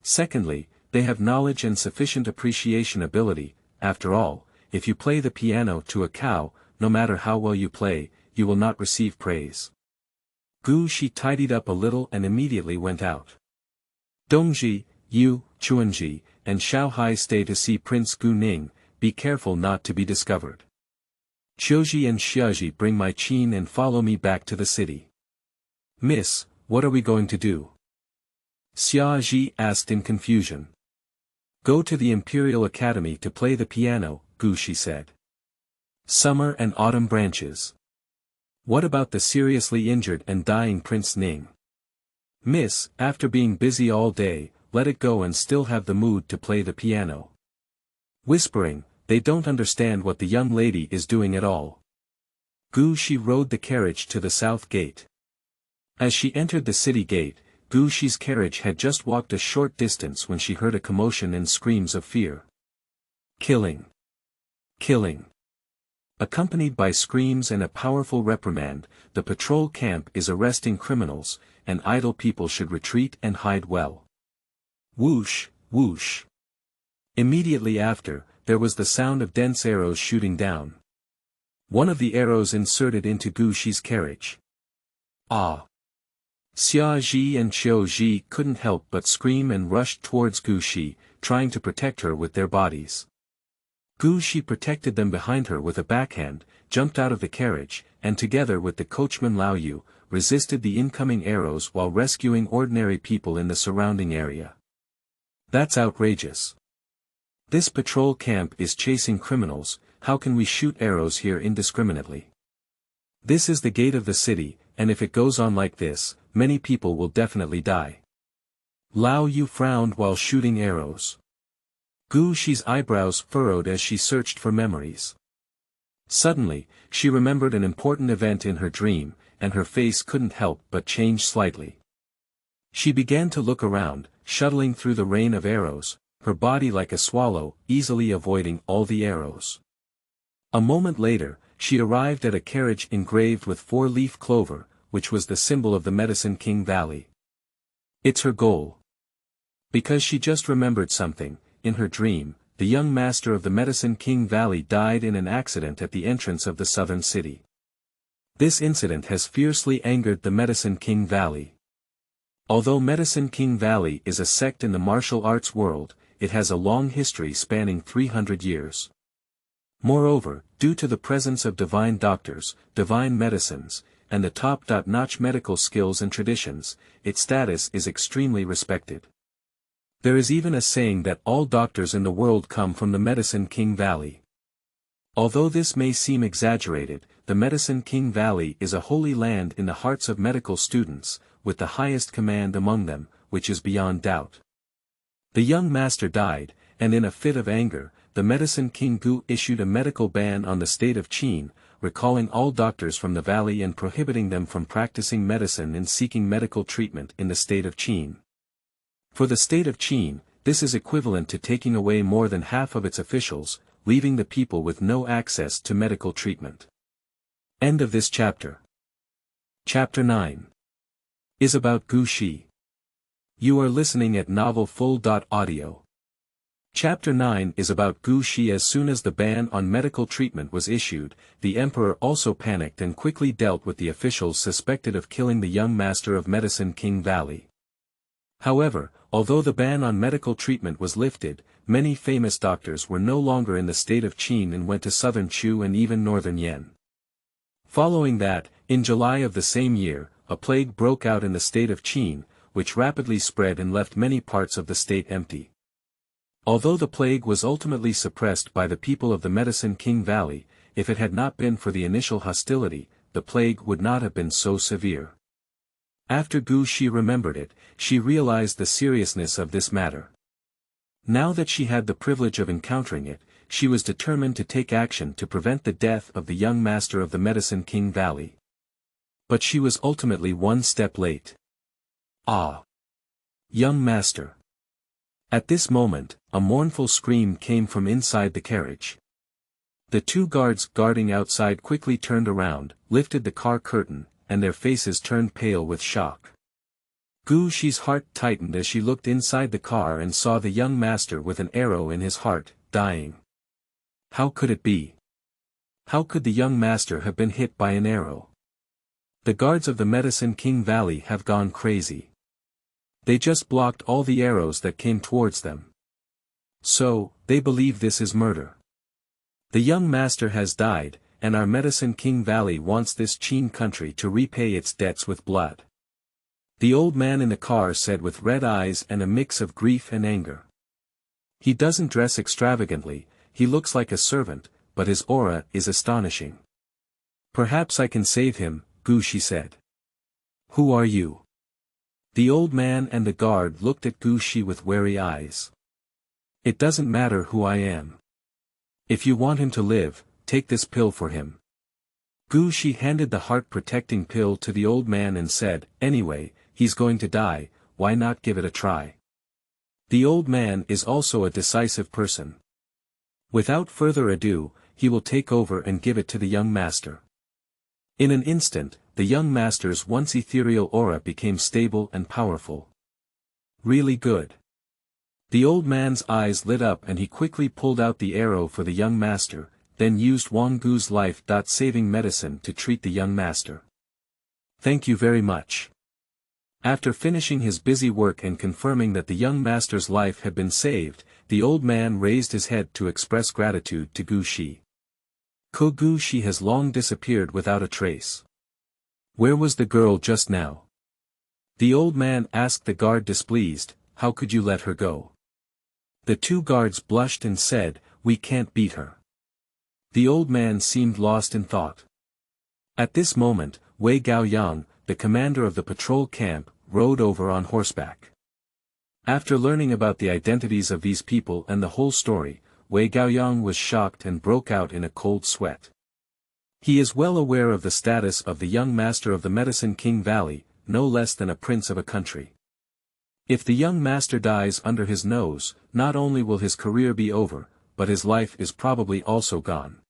Secondly, they have knowledge and sufficient appreciation ability. After all, if you play the piano to a cow, no matter how well you play, you will not receive praise. Gu Shi tidied up a little and immediately went out. Dongji, Yu, Chuanji, and Xiaohai stay to see Prince Gu Ning. Be careful not to be discovered. Qiuji and Xiaji bring my qin and follow me back to the city. Miss, what are we going to do? Xiaji asked in confusion. Go to the Imperial Academy to play the piano, Gu Shi said. Summer and autumn branches. What about the seriously injured and dying Prince Ning? Miss, after being busy all day, let it go and still have the mood to play the piano. Whispering, they don't understand what the young lady is doing at all. Gu Shi rode the carriage to the south gate. As she entered the city gate, Gu Shi's carriage had just walked a short distance when she heard a commotion and screams of fear. Killing! Killing! Accompanied by screams and a powerful reprimand, the patrol camp is arresting criminals, and idle people should retreat and hide well. Whoosh, whoosh. Immediately after, there was the sound of dense arrows shooting down. One of the arrows inserted into Gu Shi's carriage. Ah! Xia Ji and Qiu Ji couldn't help but scream and rushed towards Gu Shi, trying to protect her with their bodies. Gu Shi protected them behind her with a backhand, jumped out of the carriage, and together with the coachman Lao Yu, resisted the incoming arrows while rescuing ordinary people in the surrounding area. That's outrageous. This patrol camp is chasing criminals, how can we shoot arrows here indiscriminately? This is the gate of the city, and if it goes on like this, many people will definitely die. Lao Yu frowned while shooting arrows. Gu Shi's eyebrows furrowed as she searched for memories. Suddenly, she remembered an important event in her dream, and her face couldn't help but change slightly. She began to look around, shuttling through the rain of arrows, her body like a swallow, easily avoiding all the arrows. A moment later, she arrived at a carriage engraved with 4-leaf clover, which was the symbol of the Medicine King Valley. It's her goal. Because she just remembered something, in her dream, the young master of the Medicine King Valley died in an accident at the entrance of the southern city. This incident has fiercely angered the Medicine King Valley. Although Medicine King Valley is a sect in the martial arts world, it has a long history spanning 300 years. Moreover, due to the presence of divine doctors, divine medicines, and the top-notch medical skills and traditions, its status is extremely respected. There is even a saying that all doctors in the world come from the Medicine King Valley. Although this may seem exaggerated, the Medicine King Valley is a holy land in the hearts of medical students, with the highest command among them, which is beyond doubt. The young master died, and in a fit of anger, the Medicine King Gu issued a medical ban on the state of Qin, recalling all doctors from the valley and prohibiting them from practicing medicine and seeking medical treatment in the state of Qin. For the state of Qin, this is equivalent to taking away more than half of its officials, leaving the people with no access to medical treatment. End of this chapter. Chapter 9 is about Gu Shi. You are listening at novelfull.audio. Chapter 9 is about Gu Shi. As soon as the ban on medical treatment was issued, the emperor also panicked and quickly dealt with the officials suspected of killing the young master of Medicine King Valley. However, although the ban on medical treatment was lifted, many famous doctors were no longer in the state of Qin and went to southern Chu and even northern Yan. Following that, in July of the same year, a plague broke out in the state of Qin, which rapidly spread and left many parts of the state empty. Although the plague was ultimately suppressed by the people of the Medicine King Valley, if it had not been for the initial hostility, the plague would not have been so severe. After Gu Shi remembered it, she realized the seriousness of this matter. Now that she had the privilege of encountering it, she was determined to take action to prevent the death of the young master of the Medicine King Valley. But she was ultimately one step late. Ah! Young master! At this moment, a mournful scream came from inside the carriage. The two guards guarding outside quickly turned around, lifted the car curtain, and their faces turned pale with shock. Gu Shi's heart tightened as she looked inside the car and saw the young master with an arrow in his heart, dying. How could it be? How could the young master have been hit by an arrow? The guards of the Medicine King Valley have gone crazy. They just blocked all the arrows that came towards them. So, they believe this is murder. The young master has died, and our Medicine King Valley wants this Qin country to repay its debts with blood. The old man in the car said with red eyes and a mix of grief and anger. He doesn't dress extravagantly, he looks like a servant, but his aura is astonishing. Perhaps I can save him, Gu Shi said. Who are you? The old man and the guard looked at Gu Shi with wary eyes. It doesn't matter who I am. If you want him to live, take this pill for him. Gu Shi handed the heart-protecting pill to the old man and said, "Anyway, he's going to die, why not give it a try?" The old man is also a decisive person. Without further ado, he will take over and give it to the young master. In an instant, the young master's once ethereal aura became stable and powerful. Really good. The old man's eyes lit up and he quickly pulled out the arrow for the young master, then used Wang Gu's life-saving medicine to treat the young master. "Thank you very much." After finishing his busy work and confirming that the young master's life had been saved, the old man raised his head to express gratitude to Gu Shi. Gu Shi has long disappeared without a trace. Where was the girl just now? The old man asked the guard displeased, "How could you let her go?" The two guards blushed and said, "We can't beat her." The old man seemed lost in thought. At this moment, Wei Gaoyang, the commander of the patrol camp, rode over on horseback. After learning about the identities of these people and the whole story, Wei Gaoyang was shocked and broke out in a cold sweat. He is well aware of the status of the young master of the Medicine King Valley, no less than a prince of a country. If the young master dies under his nose, not only will his career be over, but his life is probably also gone.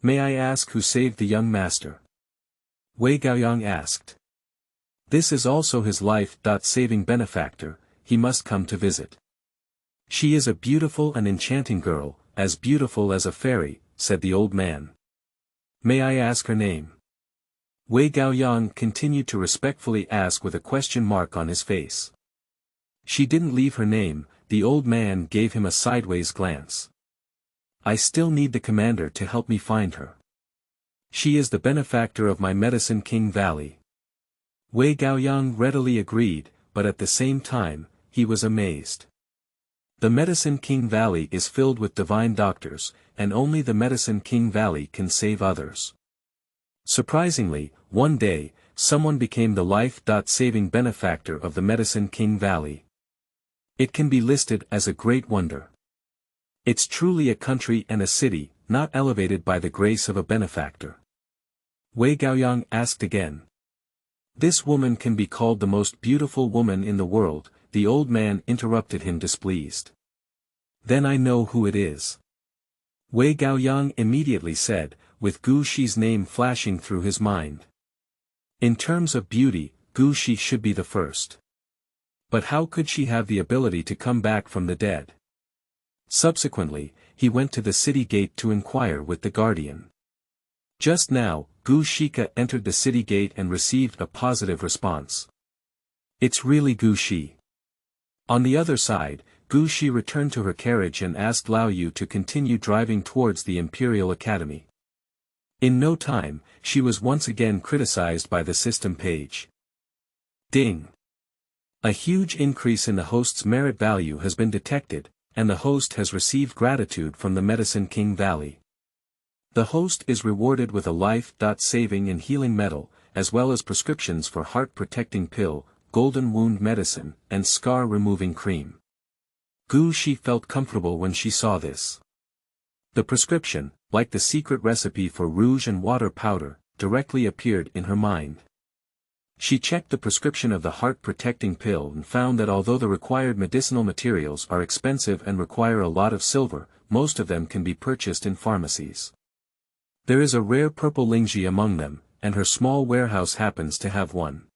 "May I ask who saved the young master?" Wei Gaoyang asked. "This is also his life-saving benefactor, he must come to visit." "She is a beautiful and enchanting girl, as beautiful as a fairy," said the old man. "May I ask her name?" Wei Gaoyang continued to respectfully ask with a question mark on his face. "She didn't leave her name," the old man gave him a sideways glance. "I still need the commander to help me find her. She is the benefactor of my Medicine King Valley." Wei Gaoyang readily agreed, but at the same time, he was amazed. The Medicine King Valley is filled with divine doctors, and only the Medicine King Valley can save others. Surprisingly, one day, someone became the life-saving benefactor of the Medicine King Valley. It can be listed as a great wonder. It's truly a country and a city, not elevated by the grace of a benefactor. Wei Gaoyang asked again. "This woman can be called the most beautiful woman in the world," the old man interrupted him displeased. "Then I know who it is." Wei Gaoyang immediately said, with Gu Shi's name flashing through his mind. In terms of beauty, Gu Shi should be the first. But how could she have the ability to come back from the dead? Subsequently, he went to the city gate to inquire with the guardian. Just now, Gu Shika entered the city gate and received a positive response. "It's really Gu Shi." On the other side, Gu Shi returned to her carriage and asked Lao Yu to continue driving towards the Imperial Academy. In no time, she was once again criticized by the system page. Ding! A huge increase in the host's merit value has been detected, and the host has received gratitude from the Medicine King Valley. The host is rewarded with a life-saving and healing medal, as well as prescriptions for heart-protecting pill, golden wound medicine, and scar-removing cream. Gu Shi felt comfortable when she saw this. The prescription, like the secret recipe for rouge and water powder, directly appeared in her mind. She checked the prescription of the heart-protecting pill and found that although the required medicinal materials are expensive and require a lot of silver, most of them can be purchased in pharmacies. There is a rare purple lingji among them, and her small warehouse happens to have one.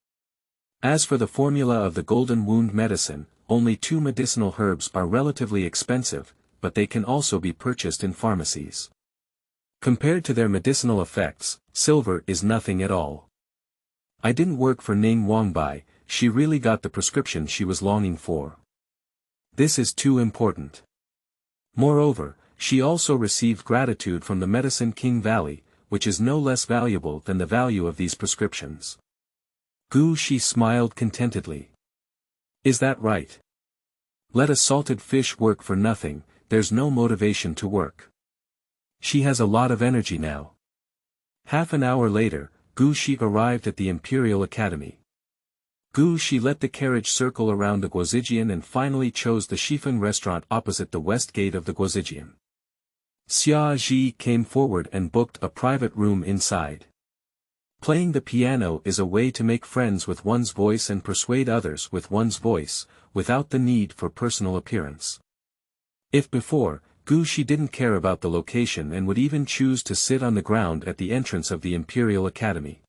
As for the formula of the golden wound medicine, only 2 medicinal herbs are relatively expensive, but they can also be purchased in pharmacies. Compared to their medicinal effects, silver is nothing at all. I didn't work for Ning Wangbai, she really got the prescription she was longing for. This is too important. Moreover, she also received gratitude from the Medicine King Valley, which is no less valuable than the value of these prescriptions. Gu Shi smiled contentedly. Is that right? Let a salted fish work for nothing, there's no motivation to work. She has a lot of energy now. Half an hour later, Gu Shi arrived at the Imperial Academy. Gu Shi let the carriage circle around the Guozijian and finally chose the Shifeng restaurant opposite the west gate of the Guozijian. Xia Ji came forward and booked a private room inside. Playing the piano is a way to make friends with one's voice and persuade others with one's voice, without the need for personal appearance. If before, She didn't care about the location and would even choose to sit on the ground at the entrance of the Imperial Academy.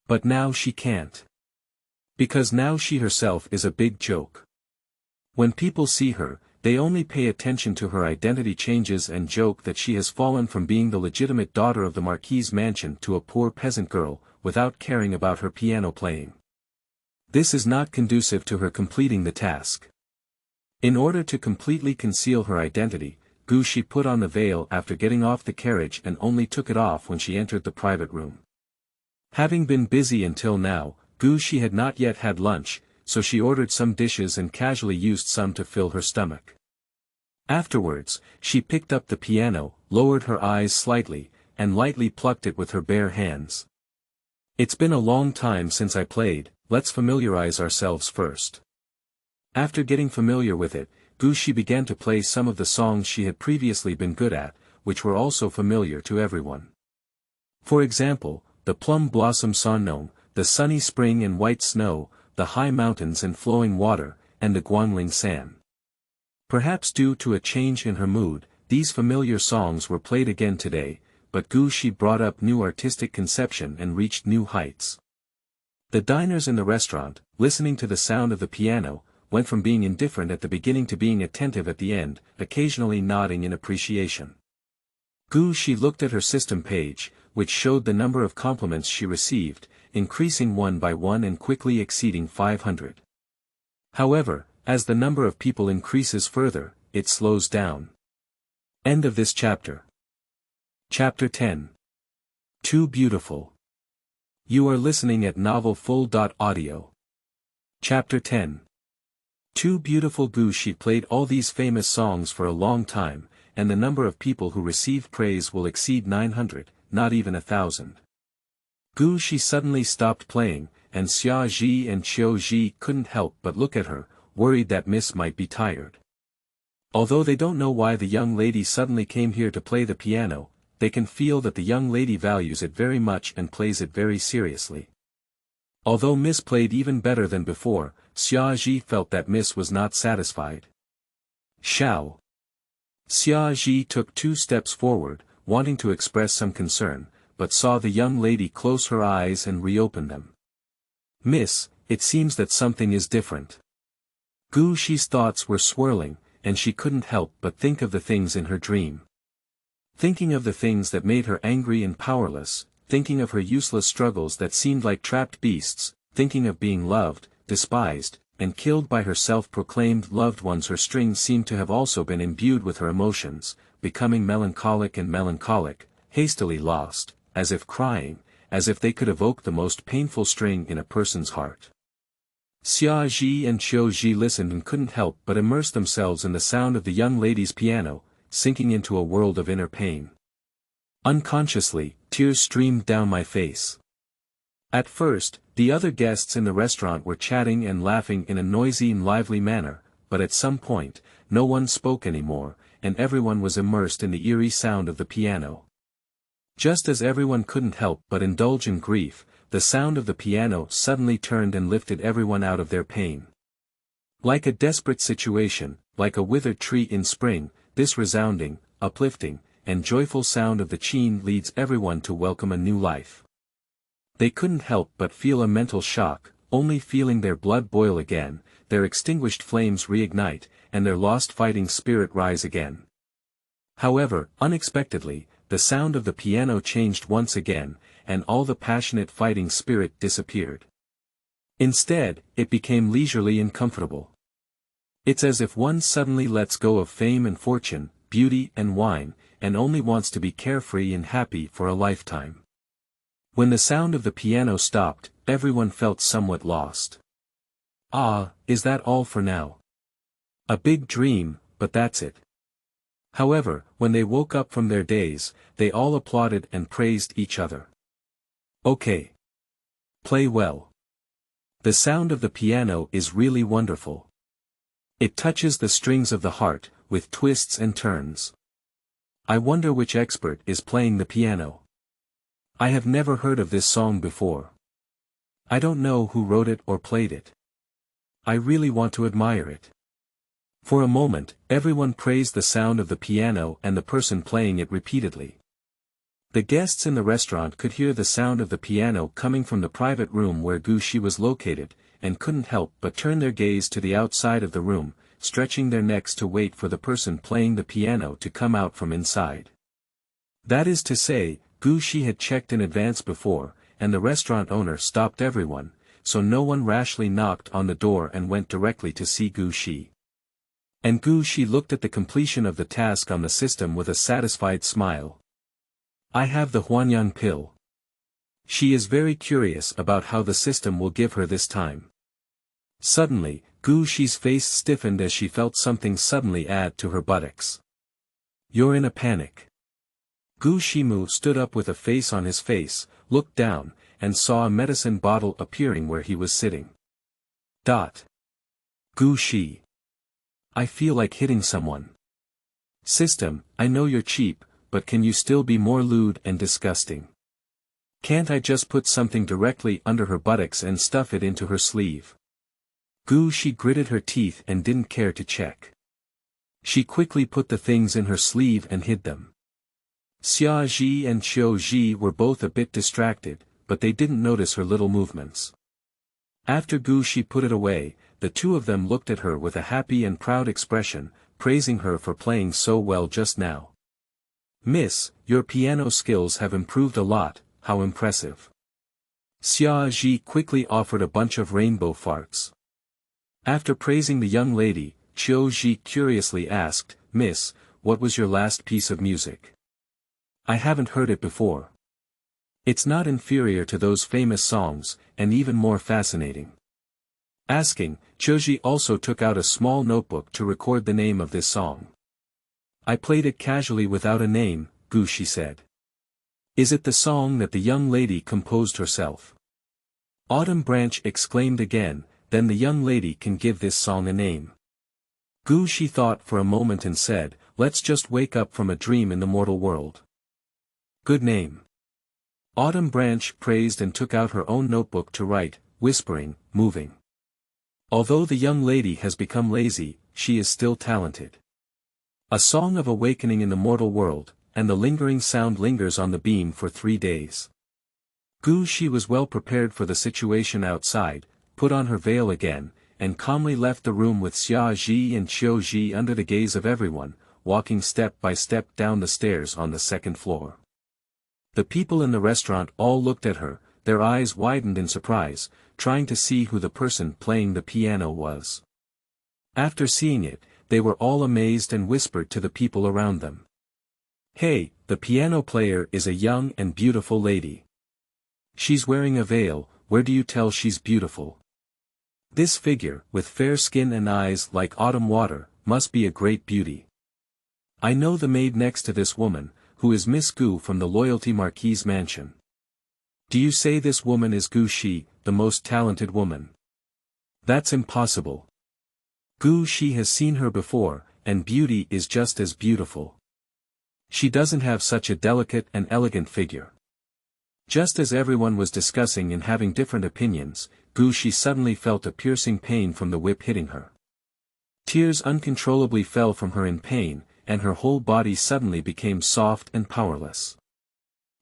But now she can't. Because now she herself is a big joke. When people see her, they only pay attention to her identity changes and joke that she has fallen from being the legitimate daughter of the Marquis' mansion to a poor peasant girl, without caring about her piano playing. This is not conducive to her completing the task. In order to completely conceal her identity, She put on the veil after getting off the carriage and only took it off when she entered the private room. Having been busy until now, She had not yet had lunch, so she ordered some dishes and casually used some to fill her stomach. Afterwards, she picked up the piano, lowered her eyes slightly, and lightly plucked it with her bare hands. It's been a long time since I played, let's familiarize ourselves first. After getting familiar with it, She began to play some of the songs she had previously been good at, which were also familiar to everyone. For example, the plum blossom songnong, the sunny spring and white snow, the high mountains and flowing water, and the Guangling San. Perhaps due to a change in her mood, these familiar songs were played again today, but She brought up new artistic conception and reached new heights. The diners in the restaurant, listening to the sound of the piano, went from being indifferent at the beginning to being attentive at the end, occasionally nodding in appreciation. She looked at her system page, which showed the number of compliments she received, increasing one by one and quickly exceeding 500. However, as the number of people increases further, it slows down. End of this chapter. Chapter 10. Too Beautiful. You are listening at novelfull.audio. Chapter 10. Too Beautiful. She played all these famous songs for a long time, and the number of people who received praise will exceed 900, not even 1,000. She suddenly stopped playing, and Xia Ji and Qiu Ji couldn't help but look at her, worried that Miss might be tired. Although they don't know why the young lady suddenly came here to play the piano, they can feel that the young lady values it very much and plays it very seriously. Although Miss played even better than before, Xia Ji felt that Miss was not satisfied. Xiao. Xia Ji took 2 steps forward, wanting to express some concern, but saw the young lady close her eyes and reopen them. Miss, it seems that something is different. She's thoughts were swirling, and she couldn't help but think of the things in her dream. Thinking of the things that made her angry and powerless, thinking of her useless struggles that seemed like trapped beasts, thinking of being loved, despised, and killed by her self-proclaimed loved ones. Her strings seemed to have also been imbued with her emotions, becoming melancholic and melancholic, hastily lost, as if crying, as if they could evoke the most painful string in a person's heart. Xia Ji and Qiu Ji listened and couldn't help but immerse themselves in the sound of the young lady's piano, sinking into a world of inner pain. Unconsciously, tears streamed down my face. At first, the other guests in the restaurant were chatting and laughing in a noisy and lively manner, but at some point, no one spoke anymore, and everyone was immersed in the eerie sound of the piano. Just as everyone couldn't help but indulge in grief, the sound of the piano suddenly turned and lifted everyone out of their pain. Like a desperate situation, like a withered tree in spring, this resounding, uplifting, and joyful sound of the qin leads everyone to welcome a new life. They couldn't help but feel a mental shock, only feeling their blood boil again, their extinguished flames reignite, and their lost fighting spirit rise again. However, unexpectedly, the sound of the piano changed once again, and all the passionate fighting spirit disappeared. Instead, it became leisurely and comfortable. It's as if one suddenly lets go of fame and fortune, beauty and wine, and only wants to be carefree and happy for a lifetime. When the sound of the piano stopped, everyone felt somewhat lost. Ah, is that all for now? A big dream, but that's it. However, when they woke up from their daze, they all applauded and praised each other. Okay. Play well. The sound of the piano is really wonderful. It touches the strings of the heart, with twists and turns. I wonder which expert is playing the piano. I have never heard of this song before. I don't know who wrote it or played it. I really want to admire it. For a moment, everyone praised the sound of the piano and the person playing it repeatedly. The guests in the restaurant could hear the sound of the piano coming from the private room where Gu Shi was located, and couldn't help but turn their gaze to the outside of the room, stretching their necks to wait for the person playing the piano to come out from inside. That is to say, Gu Shi had checked in advance before, and the restaurant owner stopped everyone, so no one rashly knocked on the door and went directly to see Gu Shi. And Gu Shi looked at the completion of the task on the system with a satisfied smile. I have the Huanyang pill. She is very curious about how the system will give her this time. Suddenly, Gu Shi's face stiffened as she felt something suddenly add to her buttocks. You're in a panic. Gu Shimu stood up with a face on his face, looked down, and saw a medicine bottle appearing where he was sitting. Gu Shi. I feel like hitting someone. System, I know you're cheap, but can you still be more lewd and disgusting? Can't I just put something directly under her buttocks and stuff it into her sleeve? Gu Shi gritted her teeth and didn't care to check. She quickly put the things in her sleeve and hid them. Xia Ji and Qiu Ji were both a bit distracted, but they didn't notice her little movements. After Gu Shi put it away, the two of them looked at her with a happy and proud expression, praising her for playing so well just now. Miss, your piano skills have improved a lot, how impressive. Xia Ji quickly offered a bunch of rainbow farts. After praising the young lady, Qiu Ji curiously asked, Miss, what was your last piece of music? I haven't heard it before. It's not inferior to those famous songs, and even more fascinating. Asking, Qiu Ji also took out a small notebook to record the name of this song. I played it casually without a name, Gu Shi said. Is it the song that the young lady composed herself? Autumn Branch exclaimed again, then the young lady can give this song a name. Gu Shi thought for a moment and said, let's just wake up from a dream in the mortal world. Good name. Autumn Branch praised and took out her own notebook to write, whispering, moving. Although the young lady has become lazy, she is still talented. A song of awakening in the mortal world, and the lingering sound lingers on the beam for 3 days. Gu Shi was well prepared for the situation outside, put on her veil again, and calmly left the room with Xia Ji and Qiu Ji under the gaze of everyone, walking step by step down the stairs on the 2nd floor. The people in the restaurant all looked at her, their eyes widened in surprise, trying to see who the person playing the piano was. After seeing it, they were all amazed and whispered to the people around them. Hey, the piano player is a young and beautiful lady. She's wearing a veil, where do you tell she's beautiful? This figure, with fair skin and eyes like autumn water, must be a great beauty. I know the maid next to this woman, who is Miss Gu from the Loyalty Marquis mansion. Do you say this woman is Gu Shi, the most talented woman? That's impossible. Gu Shi has seen her before, and beauty is just as beautiful. She doesn't have such a delicate and elegant figure. Just as everyone was discussing and having different opinions, Gu Shi suddenly felt a piercing pain from the whip hitting her. Tears uncontrollably fell from her in pain, and her whole body suddenly became soft and powerless.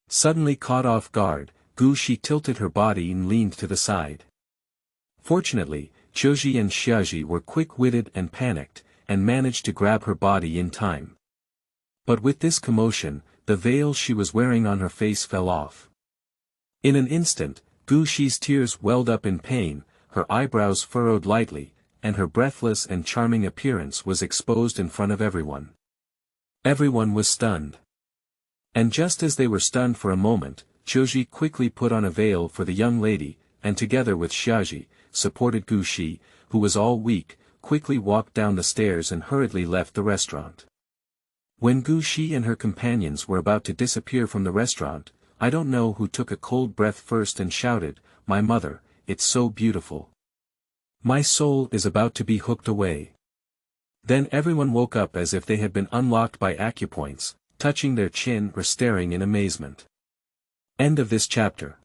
Suddenly caught off guard, Gu Shi tilted her body and leaned to the side. Fortunately, Qiu Ji and Xia Ji were quick-witted and panicked, and managed to grab her body in time. But with this commotion, the veil she was wearing on her face fell off. In an instant, Gu Shi's tears welled up in pain, her eyebrows furrowed lightly, and her breathless and charming appearance was exposed in front of everyone. Everyone was stunned. And just as they were stunned for a moment, Qiu Ji quickly put on a veil for the young lady, and together with Xia Ji, supported Gu Shi, who was all weak, quickly walked down the stairs and hurriedly left the restaurant. When Gu Shi and her companions were about to disappear from the restaurant, I don't know who took a cold breath first and shouted, "My mother, it's so beautiful. My soul is about to be hooked away." Then everyone woke up as if they had been unlocked by acupoints, touching their chin or staring in amazement. End of this chapter.